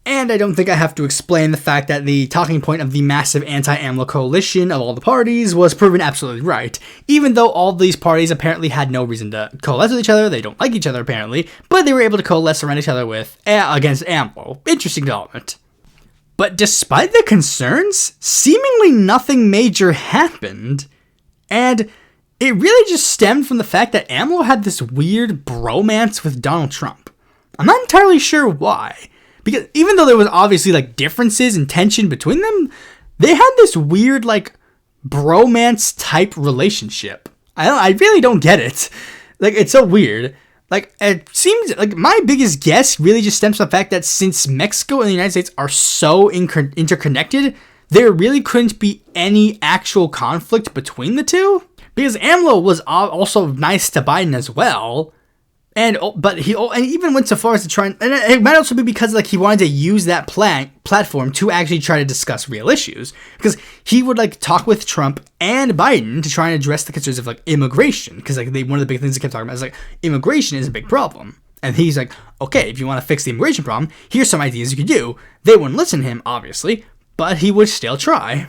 And I don't think I have to explain the fact that the talking point of the massive anti-AMLO coalition of all the parties was proven absolutely right. Even though all these parties apparently had no reason to coalesce with each other, they don't like each other apparently, but they were able to coalesce around each other against AMLO. Interesting development. But despite the concerns, seemingly nothing major happened, and it really just stemmed from the fact that AMLO had this weird bromance with Donald Trump. I'm not entirely sure why. Because even though there was obviously like differences and tension between them, they had this weird like bromance type relationship. I really don't get it. Like, it's so weird. Like, it seems like my biggest guess really just stems from the fact that since Mexico and the United States are so interconnected, there really couldn't be any actual conflict between the two. Because AMLO was also nice to Biden as well. But he even went so far as to try and it might also be because like he wanted to use that platform to actually try to discuss real issues, because he would like talk with Trump and Biden to try and address the concerns of like immigration, because like one of the big things they kept talking about is like immigration is a big problem, and he's like, okay, if you want to fix the immigration problem, here's some ideas you could do. They wouldn't listen to him obviously, but he would still try.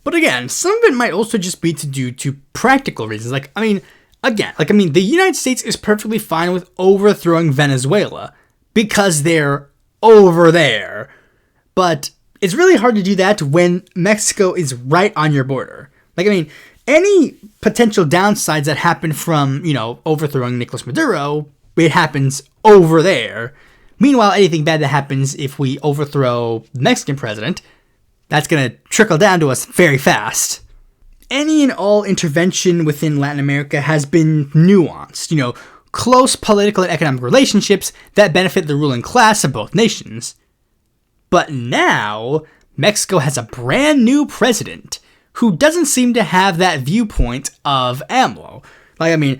But again, some of it might also just be due to practical reasons. The United States is perfectly fine with overthrowing Venezuela because they're over there. But it's really hard to do that when Mexico is right on your border. Any potential downsides that happen from, overthrowing Nicolas Maduro, it happens over there. Meanwhile, anything bad that happens if we overthrow the Mexican president, that's going to trickle down to us very fast. Any and all intervention within Latin America has been nuanced, close political and economic relationships that benefit the ruling class of both nations. But now, Mexico has a brand new president who doesn't seem to have that viewpoint of AMLO. AMLO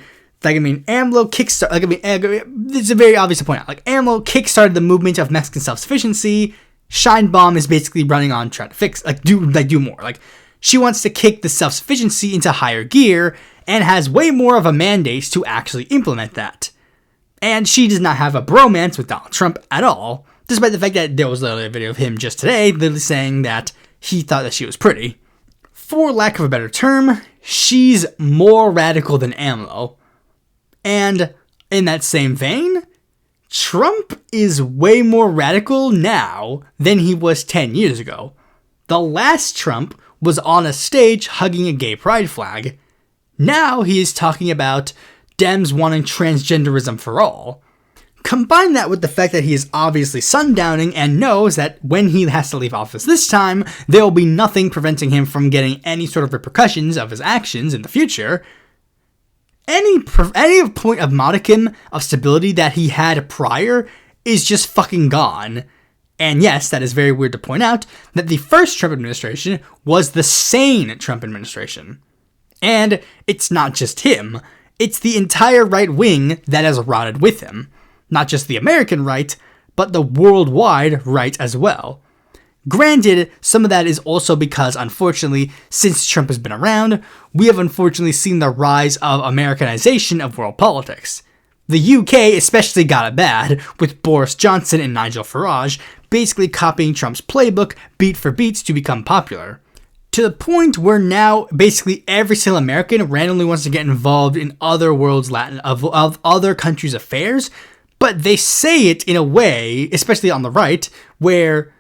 kickstarted, it's a very obvious to point out, AMLO kickstarted the movement of Mexican self-sufficiency. Sheinbaum is basically running on trying to fix, do more. She wants to kick the self-sufficiency into higher gear and has way more of a mandate to actually implement that. And she does not have a bromance with Donald Trump at all, despite the fact that there was literally a video of him just today literally saying that he thought that she was pretty. For lack of a better term, she's more radical than AMLO. And in that same vein, Trump is way more radical now than he was 10 years ago. The last Trump was on a stage hugging a gay pride flag. Now he is talking about Dems wanting transgenderism for all. Combine that with the fact that he is obviously sundowning and knows that when he has to leave office this time, there will be nothing preventing him from getting any sort of repercussions of his actions in the future. Any point of modicum of stability that he had prior is just fucking gone. And yes, that is very weird to point out that the first Trump administration was the sane Trump administration. And it's not just him, it's the entire right wing that has rotted with him. Not just the American right, but the worldwide right as well. Granted, some of that is also because, unfortunately, since Trump has been around, we have unfortunately seen the rise of Americanization of world politics. The UK especially got it bad, with Boris Johnson and Nigel Farage basically copying Trump's playbook beat for beat to become popular. To the point where now basically every single American randomly wants to get involved in other of other countries' affairs, but they say it in a way, especially on the right, where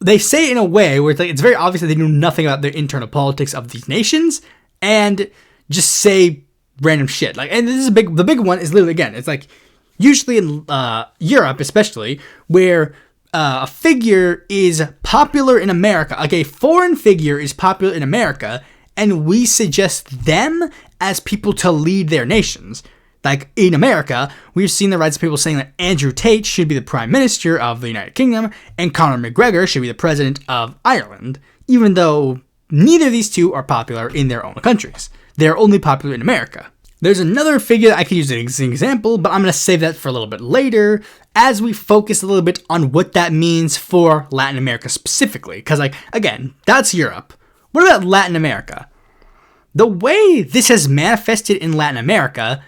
it's very obvious that they know nothing about the internal politics of these nations and just say random shit. And this is the big one is literally, again, it's like usually in Europe, especially, where a figure is popular in America, like a foreign figure is popular in America, and we suggest them as people to lead their nations. Like in America, we've seen the rise of people saying that Andrew Tate should be the Prime Minister of the United Kingdom and Conor McGregor should be the President of Ireland, even though neither of these two are popular in their own countries. They're only popular in America. There's another figure that I could use as an example, but I'm going to save that for a little bit later as we focus a little bit on what that means for Latin America specifically. Because, again, that's Europe. What about Latin America? The way this has manifested in Latin America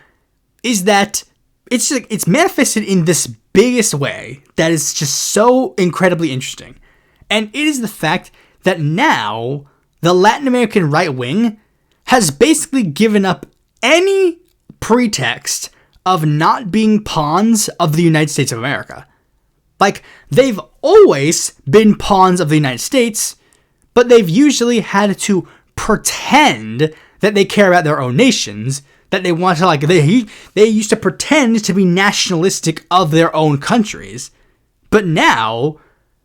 is that it's manifested in this biggest way that is just so incredibly interesting. And it is the fact that now the Latin American right wing has basically given up any pretext of not being pawns of the United States of America. They've always been pawns of the United States, but they've usually had to pretend that they care about their own nations, that they want to, they used to pretend to be nationalistic of their own countries. But now,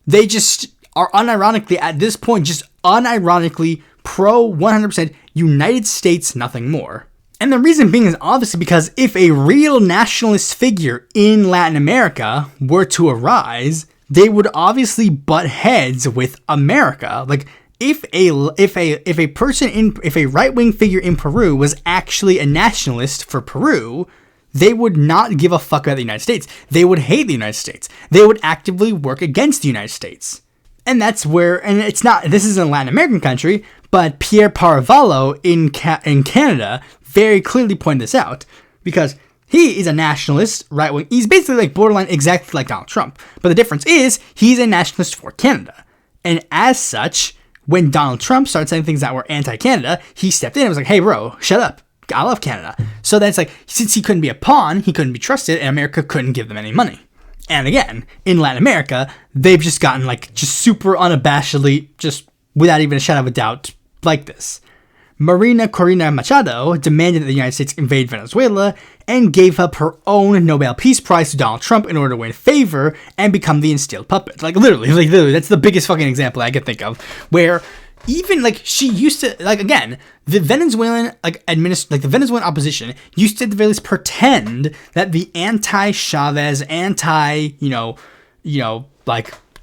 they just are unironically, at this point, just unironically pro 100% United States, nothing more. And the reason being is obviously because if a real nationalist figure in Latin America were to arise, they would obviously butt heads with America. If a right-wing figure in Peru was actually a nationalist for Peru, they would not give a fuck about the United States. They would hate the United States. They would actively work against the United States. And that's where, and it's not, this is a Latin American country, but Pierre Paravallo in Canada very clearly pointed this out, because he is a nationalist right-wing. He's basically borderline exactly like Donald Trump. But the difference is he's a nationalist for Canada. And as such, when Donald Trump started saying things that were anti-Canada, he stepped in and was like, hey, bro, shut up. I love Canada. So that's since he couldn't be a pawn, he couldn't be trusted, and America couldn't give them any money. And again, in Latin America, they've just gotten just super unabashedly, just without even a shadow of a doubt, like this. Marina Corina Machado demanded that the United States invade Venezuela and gave up her own Nobel Peace Prize to Donald Trump in order to win favor and become the instilled puppet. Literally, that's the biggest fucking example I could think of, where even she used to, again, the Venezuelan the Venezuelan opposition used to at the very least pretend that the anti-Chavez,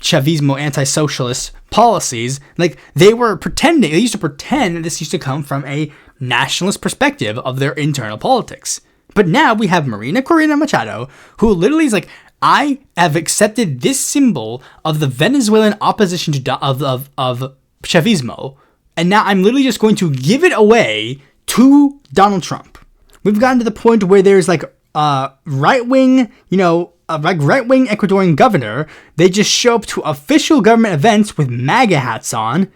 Chavismo, anti-socialist policies, they used to pretend that this used to come from a nationalist perspective of their internal politics. But now we have Marina Corina Machado, who literally is I have accepted this symbol of the Venezuelan opposition to of Chavismo, and now I'm literally just going to give it away to Donald Trump. We've gotten to the point where there's right-wing, right-wing Ecuadorian governor. They just show up to official government events with MAGA hats on.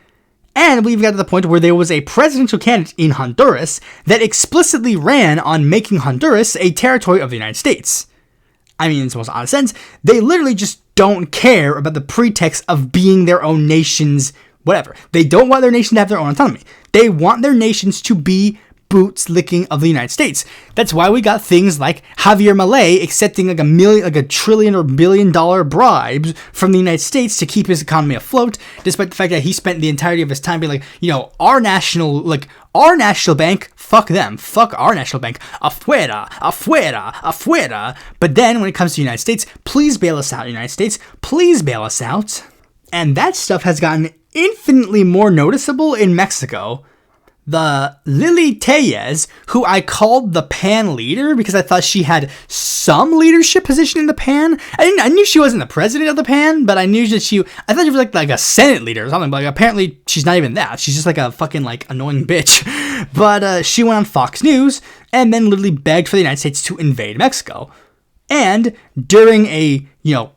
And we've got to the point where there was a presidential candidate in Honduras that explicitly ran on making Honduras a territory of the United States. I mean, in the most honest sense, they literally just don't care about the pretext of being their own nation's whatever. They don't want their nation to have their own autonomy. They want their nations to be boots licking of the United States. That's why we got things like Javier Milei accepting like $1 trillion or $1 billion bribes from the United States to keep his economy afloat, despite the fact that he spent the entirety of his time being like, our national bank, fuck them, fuck our national bank, afuera, afuera, afuera. But then when it comes to the United States, please bail us out, United States, please bail us out. And that stuff has gotten infinitely more noticeable in Mexico. The Lili Tellez, who I called the PAN leader because I thought she had some leadership position in the PAN. I knew she wasn't the president of the PAN, but I knew that I thought she was like a Senate leader or something, but apparently she's not even that. She's just like a fucking annoying bitch. But she went on Fox News and then literally begged for the United States to invade Mexico. And during a,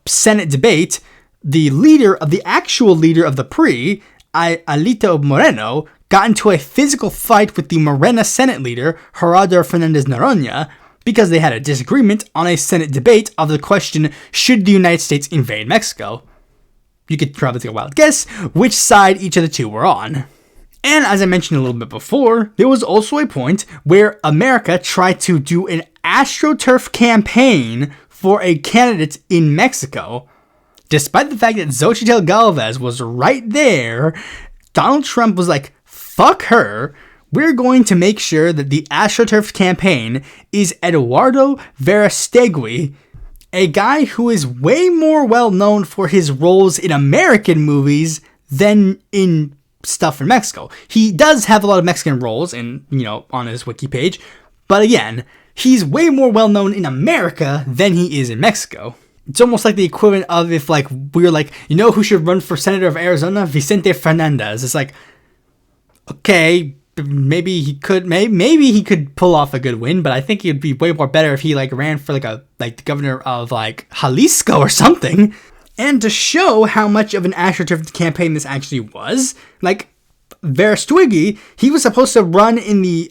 Senate debate, the actual leader of the PRI, Alito Moreno, got into a physical fight with the Morena Senate leader, Gerardo Fernandez Noroña, because they had a disagreement on a Senate debate of the question, should the United States invade Mexico? You could probably take a wild guess which side each of the two were on. And as I mentioned a little bit before, there was also a point where America tried to do an AstroTurf campaign for a candidate in Mexico. Despite the fact that Xochitl Galvez was right there, Donald Trump was like, fuck her, we're going to make sure that the AstroTurf campaign is Eduardo Verastegui, a guy who is way more well known for his roles in American movies than in stuff in Mexico. He does have a lot of Mexican roles on his wiki page, but again, he's way more well known in America than he is in Mexico. It's almost like the equivalent of if we were like, who should run for senator of Arizona? Vicente Fernandez. It's like, okay, maybe he could pull off a good win, but I think it'd be way more better if he ran for the governor of Jalisco or something. And to show how much of an AstroTurf campaign this actually was, Verastegui, he was supposed to run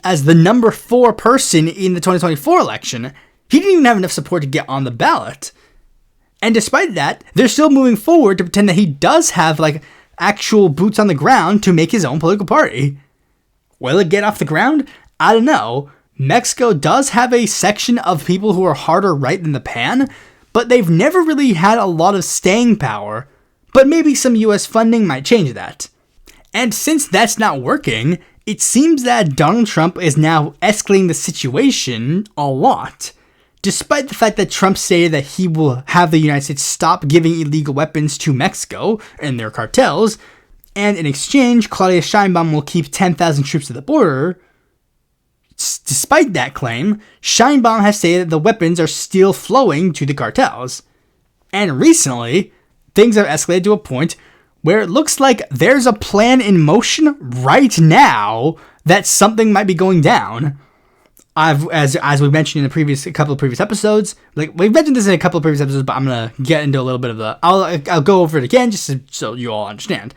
as the number 4 person in the 2024 election. He didn't even have enough support to get on the ballot. And despite that, they're still moving forward to pretend that he does have actual boots on the ground to make his own political party. Will it get off the ground? I don't know. Mexico does have a section of people who are harder right than the PAN, but they've never really had a lot of staying power. But maybe some US funding might change that. And since that's not working, it seems that Donald Trump is now escalating the situation a lot. Despite the fact that Trump stated that he will have the United States stop giving illegal weapons to Mexico and their cartels, and in exchange, Claudia Sheinbaum will keep 10,000 troops at the border. Despite that claim, Sheinbaum has stated that the weapons are still flowing to the cartels. And recently, things have escalated to a point where it looks like there's a plan in motion right now that something might be going down. As we mentioned in a couple of previous episodes, we've mentioned this in a couple of previous episodes, but I'm gonna get into a little bit of I'll go over it again just so you all understand.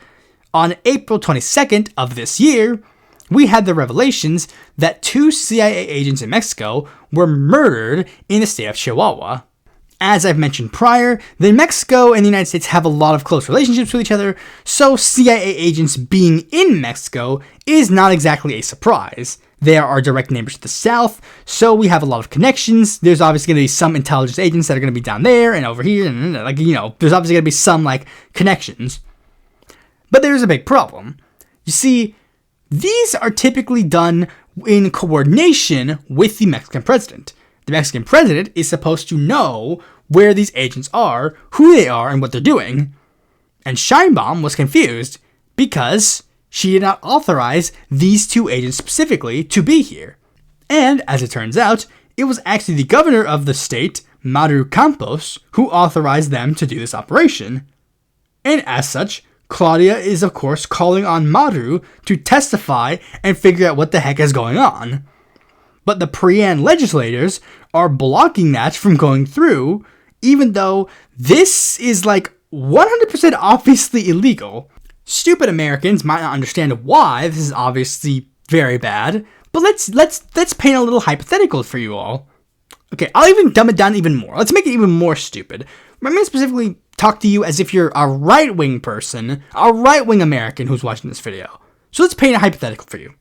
On April 22nd of this year, we had the revelations that 2 CIA agents in Mexico were murdered in the state of Chihuahua. As I've mentioned prior, Mexico and the United States have a lot of close relationships with each other, so CIA agents being in Mexico is not exactly a surprise. They are our direct neighbors to the south, so we have a lot of connections. There's obviously going to be some intelligence agents that are going to be down there and over here, and there's obviously going to be some connections. But there's a big problem. You see, these are typically done in coordination with the Mexican president. The Mexican president is supposed to know where these agents are, who they are, and what they're doing. And Sheinbaum was confused because she did not authorize these 2 agents specifically to be here. And, as it turns out, it was actually the governor of the state, Maru Campos, who authorized them to do this operation. And as such, Claudia is of course calling on Maru to testify and figure out what the heck is going on. But the PRIAN legislators are blocking that from going through, even though this is 100% obviously illegal. Stupid Americans might not understand why this is obviously very bad, but let's paint a little hypothetical for you all. Okay, I'll even dumb it down even more. Let's make it even more stupid. I'm going to specifically talk to you as if you're a right-wing person, a right-wing American who's watching this video. So let's paint a hypothetical for you.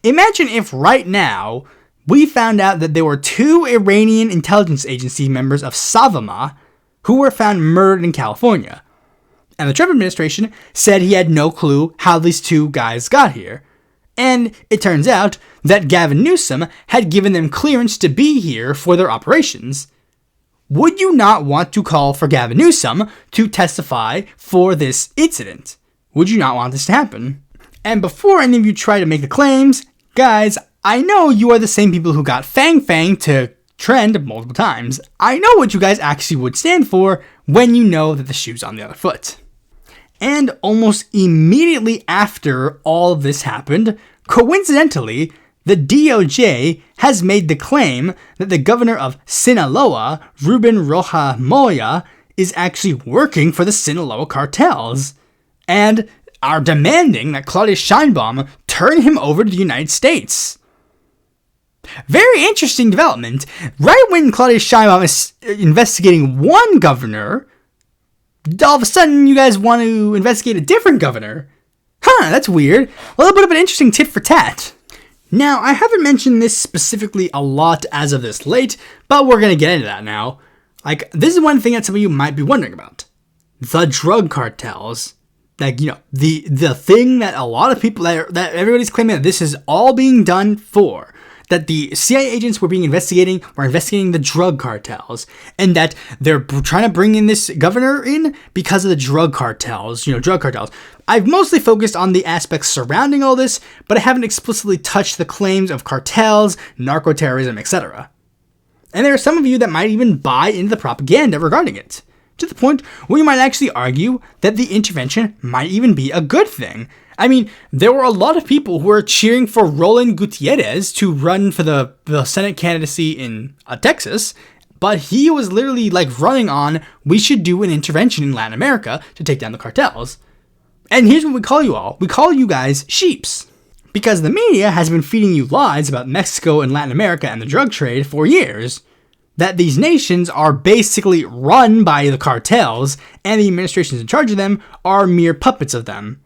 imagine if right now we found out that there were 2 Iranian intelligence agency members of Savama who were found murdered in California. And the Trump administration said he had no clue how these 2 guys got here. And it turns out that Gavin Newsom had given them clearance to be here for their operations. Would you not want to call for Gavin Newsom to testify for this incident? Would you not want this to happen? And before any of you try to make the claims, guys, I know you are the same people who got Fang Fang to trend multiple times. I know what you guys actually would stand for when you know that the shoe's on the other foot. And almost immediately after all of this happened, coincidentally, the DOJ has made the claim that the governor of Sinaloa, Ruben Roja Moya, is actually working for the Sinaloa cartels, and are demanding that Claudia Sheinbaum turn him over to the United States. Very interesting development. Right when Claudia Sheinbaum is investigating one governor, all of a sudden you guys want to investigate a different governor. That's weird. A little bit of an interesting tit for tat. Now, I haven't mentioned this specifically a lot as of this late, but we're going to get into that now. This is one thing that some of you might be wondering about. The drug cartels. The thing that a lot of people, that everybody's claiming that this is all being done for. That the CIA agents were investigating the drug cartels, and that they're trying to bring in this governor in because of the drug cartels, drug cartels. I've mostly focused on the aspects surrounding all this, but I haven't explicitly touched the claims of cartels, narco-terrorism, etc. And there are some of you that might even buy into the propaganda regarding it, to the point where you might actually argue that the intervention might even be a good thing. I mean, there were a lot of people who were cheering for Roland Gutierrez to run for the Senate candidacy in Texas, but he was literally running on, we should do an intervention in Latin America to take down the cartels. And here's what we call you all. We call you guys sheeps. Because the media has been feeding you lies about Mexico and Latin America and the drug trade for years. That these nations are basically run by the cartels, and the administrations in charge of them are mere puppets of them.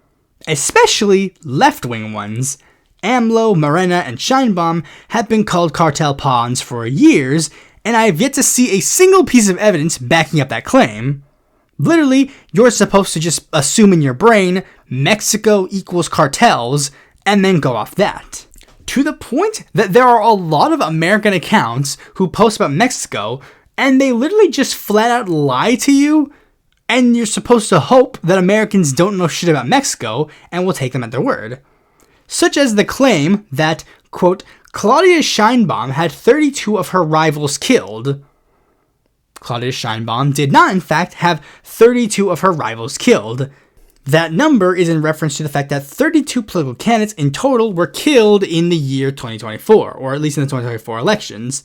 Especially left-wing ones. AMLO, Morena, and Sheinbaum have been called cartel pawns for years, and I have yet to see a single piece of evidence backing up that claim. Literally, you're supposed to just assume in your brain, Mexico equals cartels, and then go off that. To the point that there are a lot of American accounts who post about Mexico, and they literally just flat out lie to you, and you're supposed to hope that Americans don't know shit about Mexico and will take them at their word. Such as the claim that, quote, Claudia Sheinbaum had 32 of her rivals killed. Claudia Sheinbaum did not, in fact, have 32 of her rivals killed. That number is in reference to the fact that 32 political candidates in total were killed in the year 2024, or at least in the 2024 elections.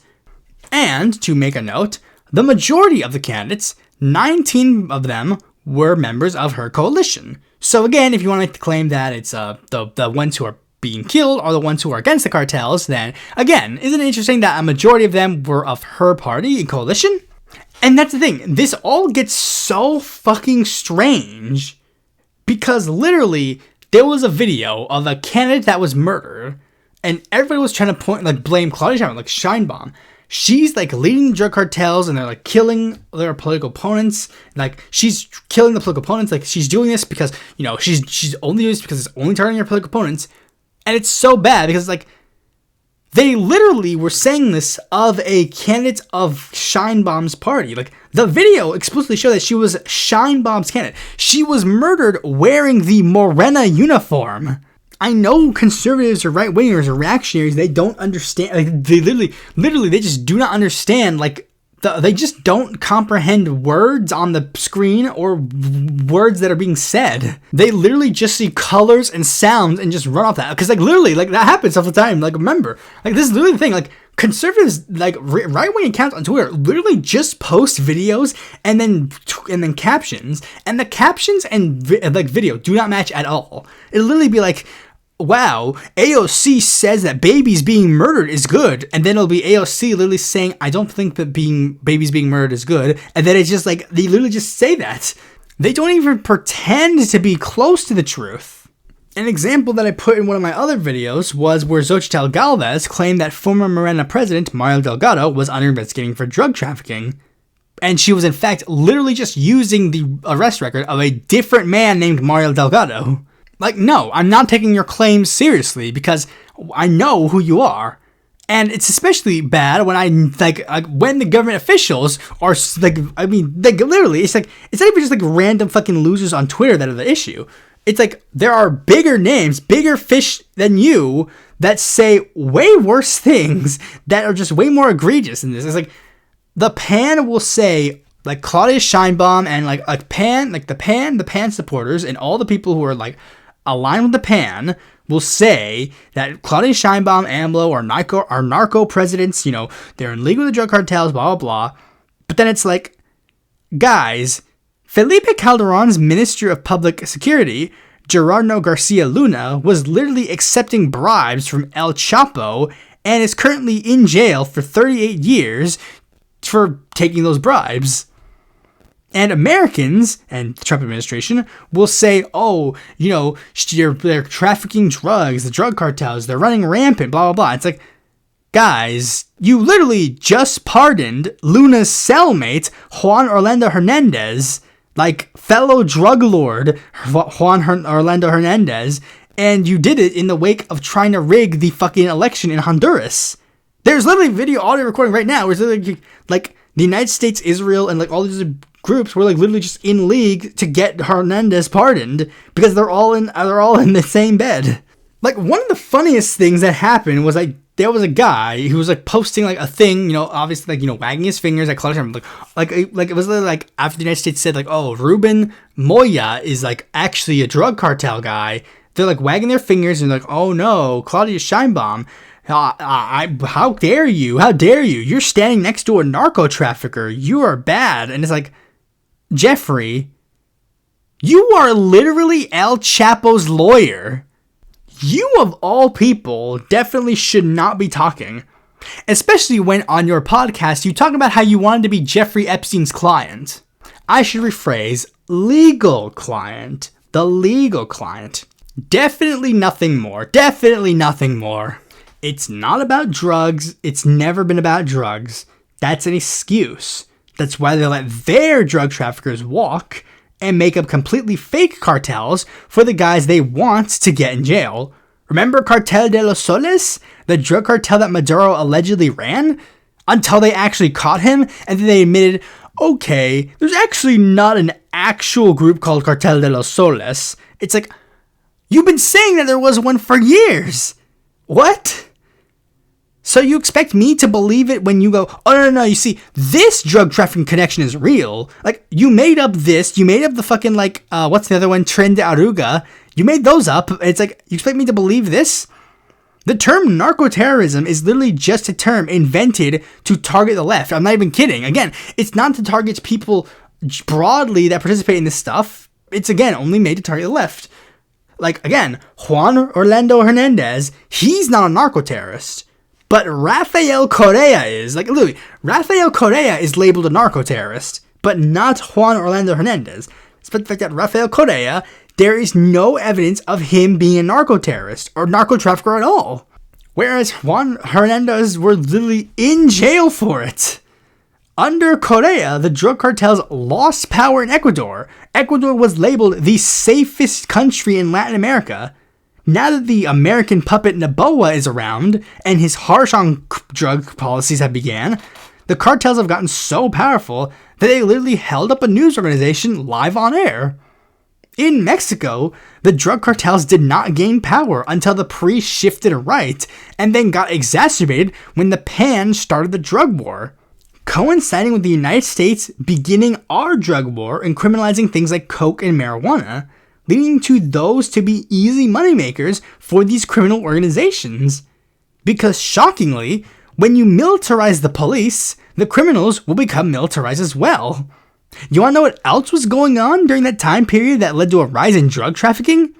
And, to make a note, the majority of the candidates, 19 of them, were members of her coalition. So again, if you want to make the claim that it's the ones who are being killed are the ones who are against the cartels, then again, isn't it interesting that a majority of them were of her party and coalition? And that's the thing, this all gets so fucking strange because literally there was a video of a candidate that was murdered and everybody was trying to blame Claudia Sheinbaum. She's leading the drug cartels and they're killing their political opponents. She's killing the political opponents. She's doing this because, she's only doing this because it's only targeting her political opponents. And it's so bad because they literally were saying this of a candidate of Sheinbaum's party. The video explicitly showed that she was Sheinbaum's candidate. She was murdered wearing the Morena uniform. I know conservatives or right-wingers or reactionaries, they don't understand, they literally, they just do not understand, they just don't comprehend words on the screen or words that are being said. They literally just see colors and sounds and just run off that. Because literally, that happens all the time. Remember, this is literally the thing. Conservatives, right-wing accounts on Twitter literally just post videos and then captions. And the captions and video do not match at all. It'll literally be wow, AOC says that babies being murdered is good, and then it'll be AOC literally saying, I don't think that babies being murdered is good, and then it's just they literally just say that. They don't even pretend to be close to the truth. An example that I put in one of my other videos was where Xochitl Galvez claimed that former Morena president Mario Delgado was under investigation for drug trafficking. And she was in fact literally just using the arrest record of a different man named Mario Delgado. Like, no, I'm not taking your claims seriously because I know who you are. And it's especially bad when when the government officials are literally, it's not even just random fucking losers on Twitter that are the issue. It's there are bigger names, bigger fish than you that say way worse things that are just way more egregious than this. It's the PAN will say, Claudia Sheinbaum and the PAN supporters and all the people who are aligned with the PAN will say that Claudia Sheinbaum, AMLO are narco presidents, they're in league with the drug cartels, blah, blah, blah. But then it's guys, Felipe Calderon's Minister of Public Security, Gerardo Garcia Luna, was literally accepting bribes from El Chapo and is currently in jail for 38 years for taking those bribes. And Americans and the Trump administration will say, they're trafficking drugs, the drug cartels, they're running rampant, blah, blah, blah. It's guys, you literally just pardoned Luna's cellmate, Juan Orlando Hernandez, fellow drug lord Juan Orlando Hernandez, and you did it in the wake of trying to rig the fucking election in Honduras. There's literally video audio recording right now where it's the United States, Israel, and all these groups were literally just in league to get Hernandez pardoned because they're all in the same bed. One of the funniest things that happened was there was a guy who was posting a thing, obviously wagging his fingers at Claudia Sheinbaum, it was after the United States said Ruben Moya is actually a drug cartel guy. They're wagging their fingers and oh no, Claudia Sheinbaum, how dare you? You're standing next to a narco trafficker. You are bad. And it's Jeffrey, you are literally El Chapo's lawyer. You, of all people, definitely should not be talking. Especially when on your podcast you talk about how you wanted to be Jeffrey Epstein's client. I should rephrase, legal client. The legal client. Definitely nothing more. It's not about drugs. It's never been about drugs. That's an excuse. That's why they let their drug traffickers walk and make up completely fake cartels for the guys they want to get in jail. Remember Cartel de los Soles? The drug cartel that Maduro allegedly ran? Until they actually caught him and then they admitted, okay, there's actually not an actual group called Cartel de los Soles. It's you've been saying that there was one for years. What? So you expect me to believe it when you go, oh, no, you see, this drug trafficking connection is real. You made up this, you made up the fucking, what's the other one, Tren de Aruga. You made those up. It's you expect me to believe this? The term narco-terrorism is literally just a term invented to target the left. I'm not even kidding. Again, it's not to target people broadly that participate in this stuff. It's, again, only made to target the left. Again, Juan Orlando Hernandez, he's not a narco-terrorist. But Rafael Correa is. Literally, Rafael Correa is labeled a narco-terrorist, but not Juan Orlando Hernandez. Despite the fact that Rafael Correa, there is no evidence of him being a narco-terrorist or narco-trafficker at all. Whereas Juan Hernandez were literally in jail for it. Under Correa, the drug cartels lost power in Ecuador. Ecuador was labeled the safest country in Latin America. Now that the American puppet Noboa is around, and his harsh on drug policies have began, the cartels have gotten so powerful that they literally held up a news organization live on air. In Mexico, the drug cartels did not gain power until the priests shifted right, and then got exacerbated when the PAN started the drug war, coinciding with the United States beginning our drug war and criminalizing things like coke and marijuana, leading to those to be easy moneymakers for these criminal organizations. Because shockingly, when you militarize the police, the criminals will become militarized as well. You want to know what else was going on during that time period that led to a rise in drug trafficking?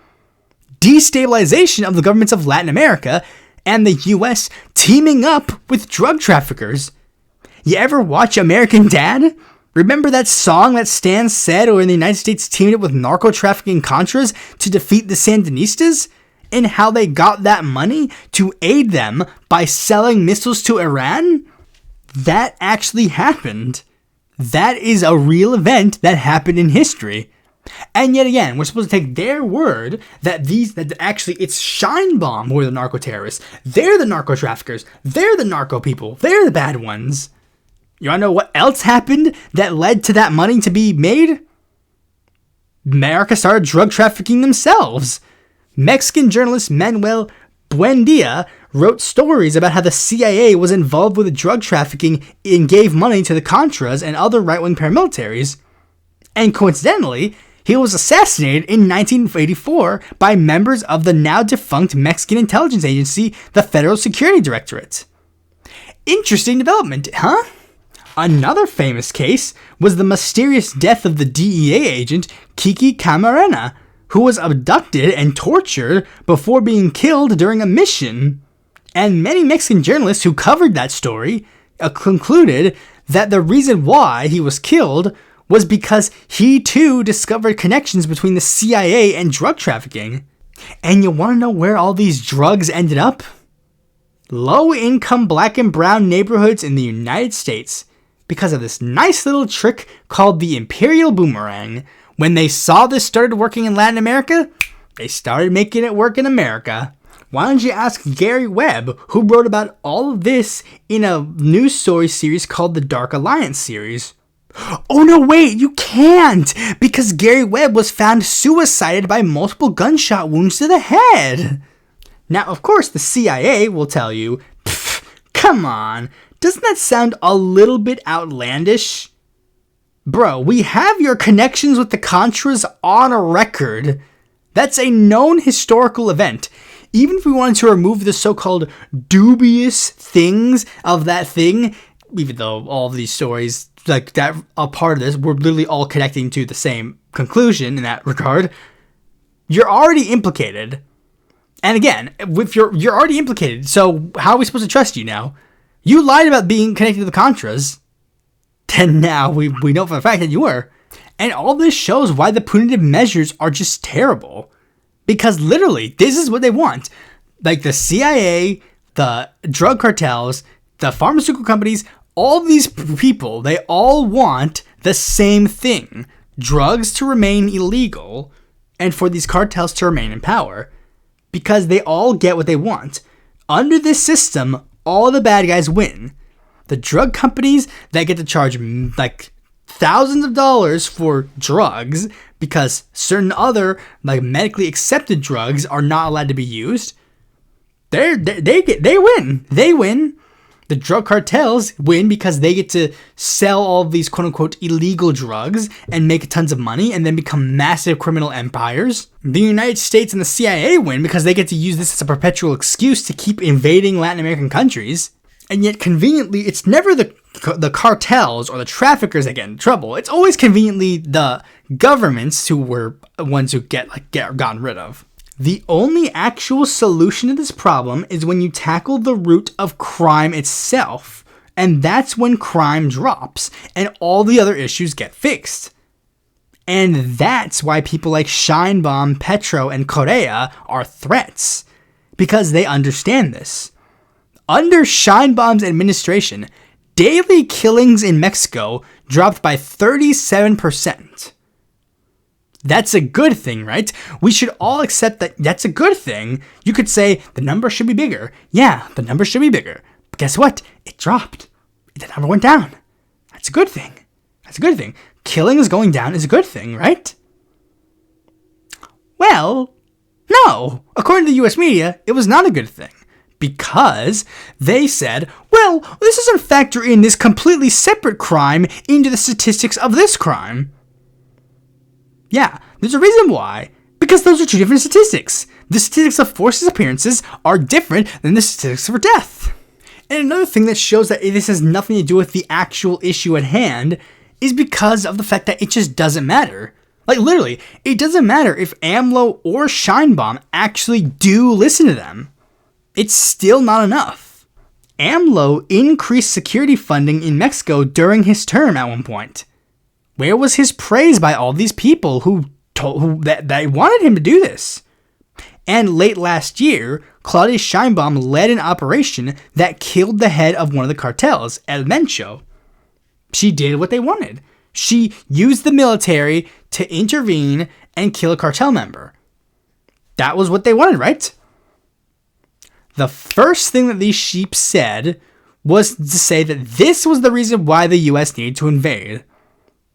Destabilization of the governments of Latin America and the US teaming up with drug traffickers. You ever watch American Dad? Remember that song that Stan said when the United States teamed up with narco-trafficking Contras to defeat the Sandinistas? And how they got that money to aid them by selling missiles to Iran? That actually happened. That is a real event that happened in history. And yet again, we're supposed to take their word that actually it's Sheinbaum who are the narco-terrorists. They're the narco-traffickers. They're the narco people. They're the bad ones. You want to know what else happened that led to that money to be made? America started drug trafficking themselves. Mexican journalist Manuel Buendia wrote stories about how the CIA was involved with drug trafficking and gave money to the Contras and other right-wing paramilitaries. And coincidentally, he was assassinated in 1984 by members of the now-defunct Mexican intelligence agency, the Federal Security Directorate. Interesting development, huh? Another famous case was the mysterious death of the DEA agent Kiki Camarena, who was abducted and tortured before being killed during a mission. And many Mexican journalists who covered that story concluded that the reason why he was killed was because he too discovered connections between the CIA and drug trafficking. And you want to know where all these drugs ended up? Low-income black and brown neighborhoods in the United States because of this nice little trick called the Imperial Boomerang. When they saw this started working in Latin America, they started making it work in America. Why don't you ask Gary Webb, who wrote about all of this in a news story series called the Dark Alliance series? Oh no, wait, you can't! Because Gary Webb was found suicided by multiple gunshot wounds to the head. Now, of course, the CIA will tell you, come on, doesn't that sound a little bit outlandish? Bro, we have your connections with the Contras on a record. That's a known historical event. Even if we wanted to remove the so-called dubious things of that thing, even though all of these stories, like that, a part of this, we're literally all connecting to the same conclusion in that regard, you're already implicated. And again, if you're already implicated, so how are we supposed to trust you now? You lied about being connected to the Contras. And now we know for a fact that you were. And all this shows why the punitive measures are just terrible. Because literally, this is what they want. Like the CIA, the drug cartels, the pharmaceutical companies, all these people, they all want the same thing. Drugs to remain illegal and for these cartels to remain in power. Because they all get what they want. Under this system, all the bad guys win. The drug companies that get to charge like thousands of dollars for drugs because certain other like medically accepted drugs are not allowed to be used. They win. They win. The drug cartels win because they get to sell all of these quote unquote illegal drugs and make tons of money and then become massive criminal empires. The United States and the CIA win because they get to use this as a perpetual excuse to keep invading Latin American countries. And yet, conveniently, it's never the cartels or the traffickers that get in trouble. It's always conveniently the governments who were ones who get gotten rid of. The only actual solution to this problem is when you tackle the root of crime itself. And that's when crime drops and all the other issues get fixed. And that's why people like Sheinbaum, Petro, and Correa are threats. Because they understand this. Under Sheinbaum's administration, daily killings in Mexico dropped by 37%. That's a good thing, right? We should all accept that that's a good thing. You could say the number should be bigger. Yeah, the number should be bigger. But guess what? It dropped. The number went down. That's a good thing. That's a good thing. Killings going down is a good thing, right? Well, no. According to the US media, it was not a good thing. Because they said, well, this doesn't factor in this completely separate crime into the statistics of this crime. Yeah, there's a reason why. Because those are two different statistics. The statistics of forced disappearances are different than the statistics for death. And another thing that shows that this has nothing to do with the actual issue at hand is because of the fact that it just doesn't matter. Like literally, it doesn't matter if AMLO or Sheinbaum actually do listen to them. It's still not enough. AMLO increased security funding in Mexico during his term at one point. Where was his praise by all these people who that wanted him to do this? And late last year, Claudia Sheinbaum led an operation that killed the head of one of the cartels, El Mencho. She did what they wanted. She used the military to intervene and kill a cartel member. That was what they wanted, right? The first thing that these sheep said was to say that this was the reason why the US needed to invade,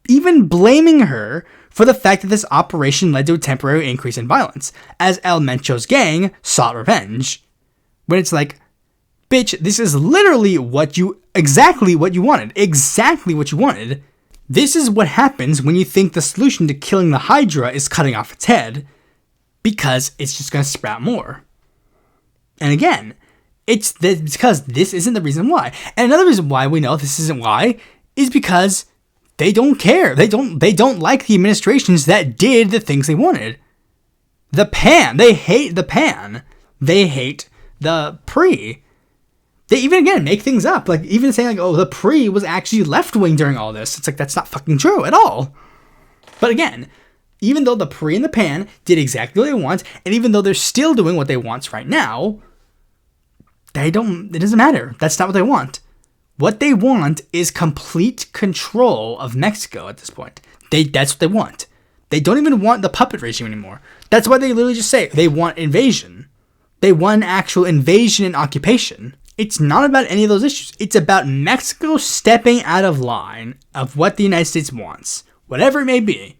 even blaming her for the fact that this operation led to a temporary increase in violence, as El Mencho's gang sought revenge. When it's like, bitch, this is literally exactly what you wanted. Exactly what you wanted. This is what happens when you think the solution to killing the Hydra is cutting off its head, because it's just going to sprout more. And again, it's because this isn't the reason why. And another reason why we know this isn't why is because they don't care. They don't like the administrations that did the things they wanted. The PAN, they hate the PAN. They hate the PRE. They even, again, make things up. Like, even saying, like, oh, the PRE was actually left-wing during all this. It's like, that's not fucking true at all. But again, even though the PRE and the PAN did exactly what they want, and even though they're still doing what they want right now, it doesn't matter. That's not what they want. What they want is complete control of Mexico at this point. That's what they want. They don't even want the puppet regime anymore. That's why they literally just say they want invasion. They want an actual invasion and occupation. It's not about any of those issues. It's about Mexico stepping out of line of what the United States wants, whatever it may be.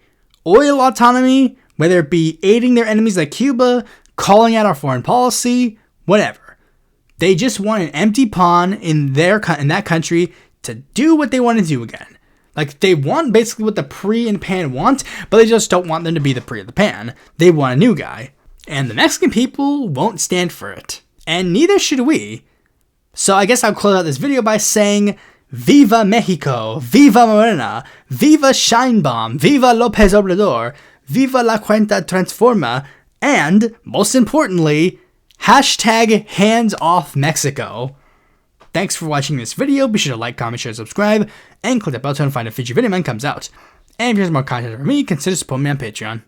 Oil autonomy, whether it be aiding their enemies like Cuba, calling out our foreign policy, whatever. They just want an empty pawn in that country to do what they want to do again. Like, they want basically what the PRE and PAN want, but they just don't want them to be the PRE or the PAN. They want a new guy. And the Mexican people won't stand for it. And neither should we. So I guess I'll close out this video by saying, Viva Mexico, Viva Morena, Viva Sheinbaum, Viva López Obrador, Viva la Cuenta Transforma, and, most importantly, hashtag hands off Mexico. Thanks for watching this video. Be sure to like, comment, share, subscribe, and click that bell to find a future video when it comes out. And if there's more content from me, consider supporting me on Patreon.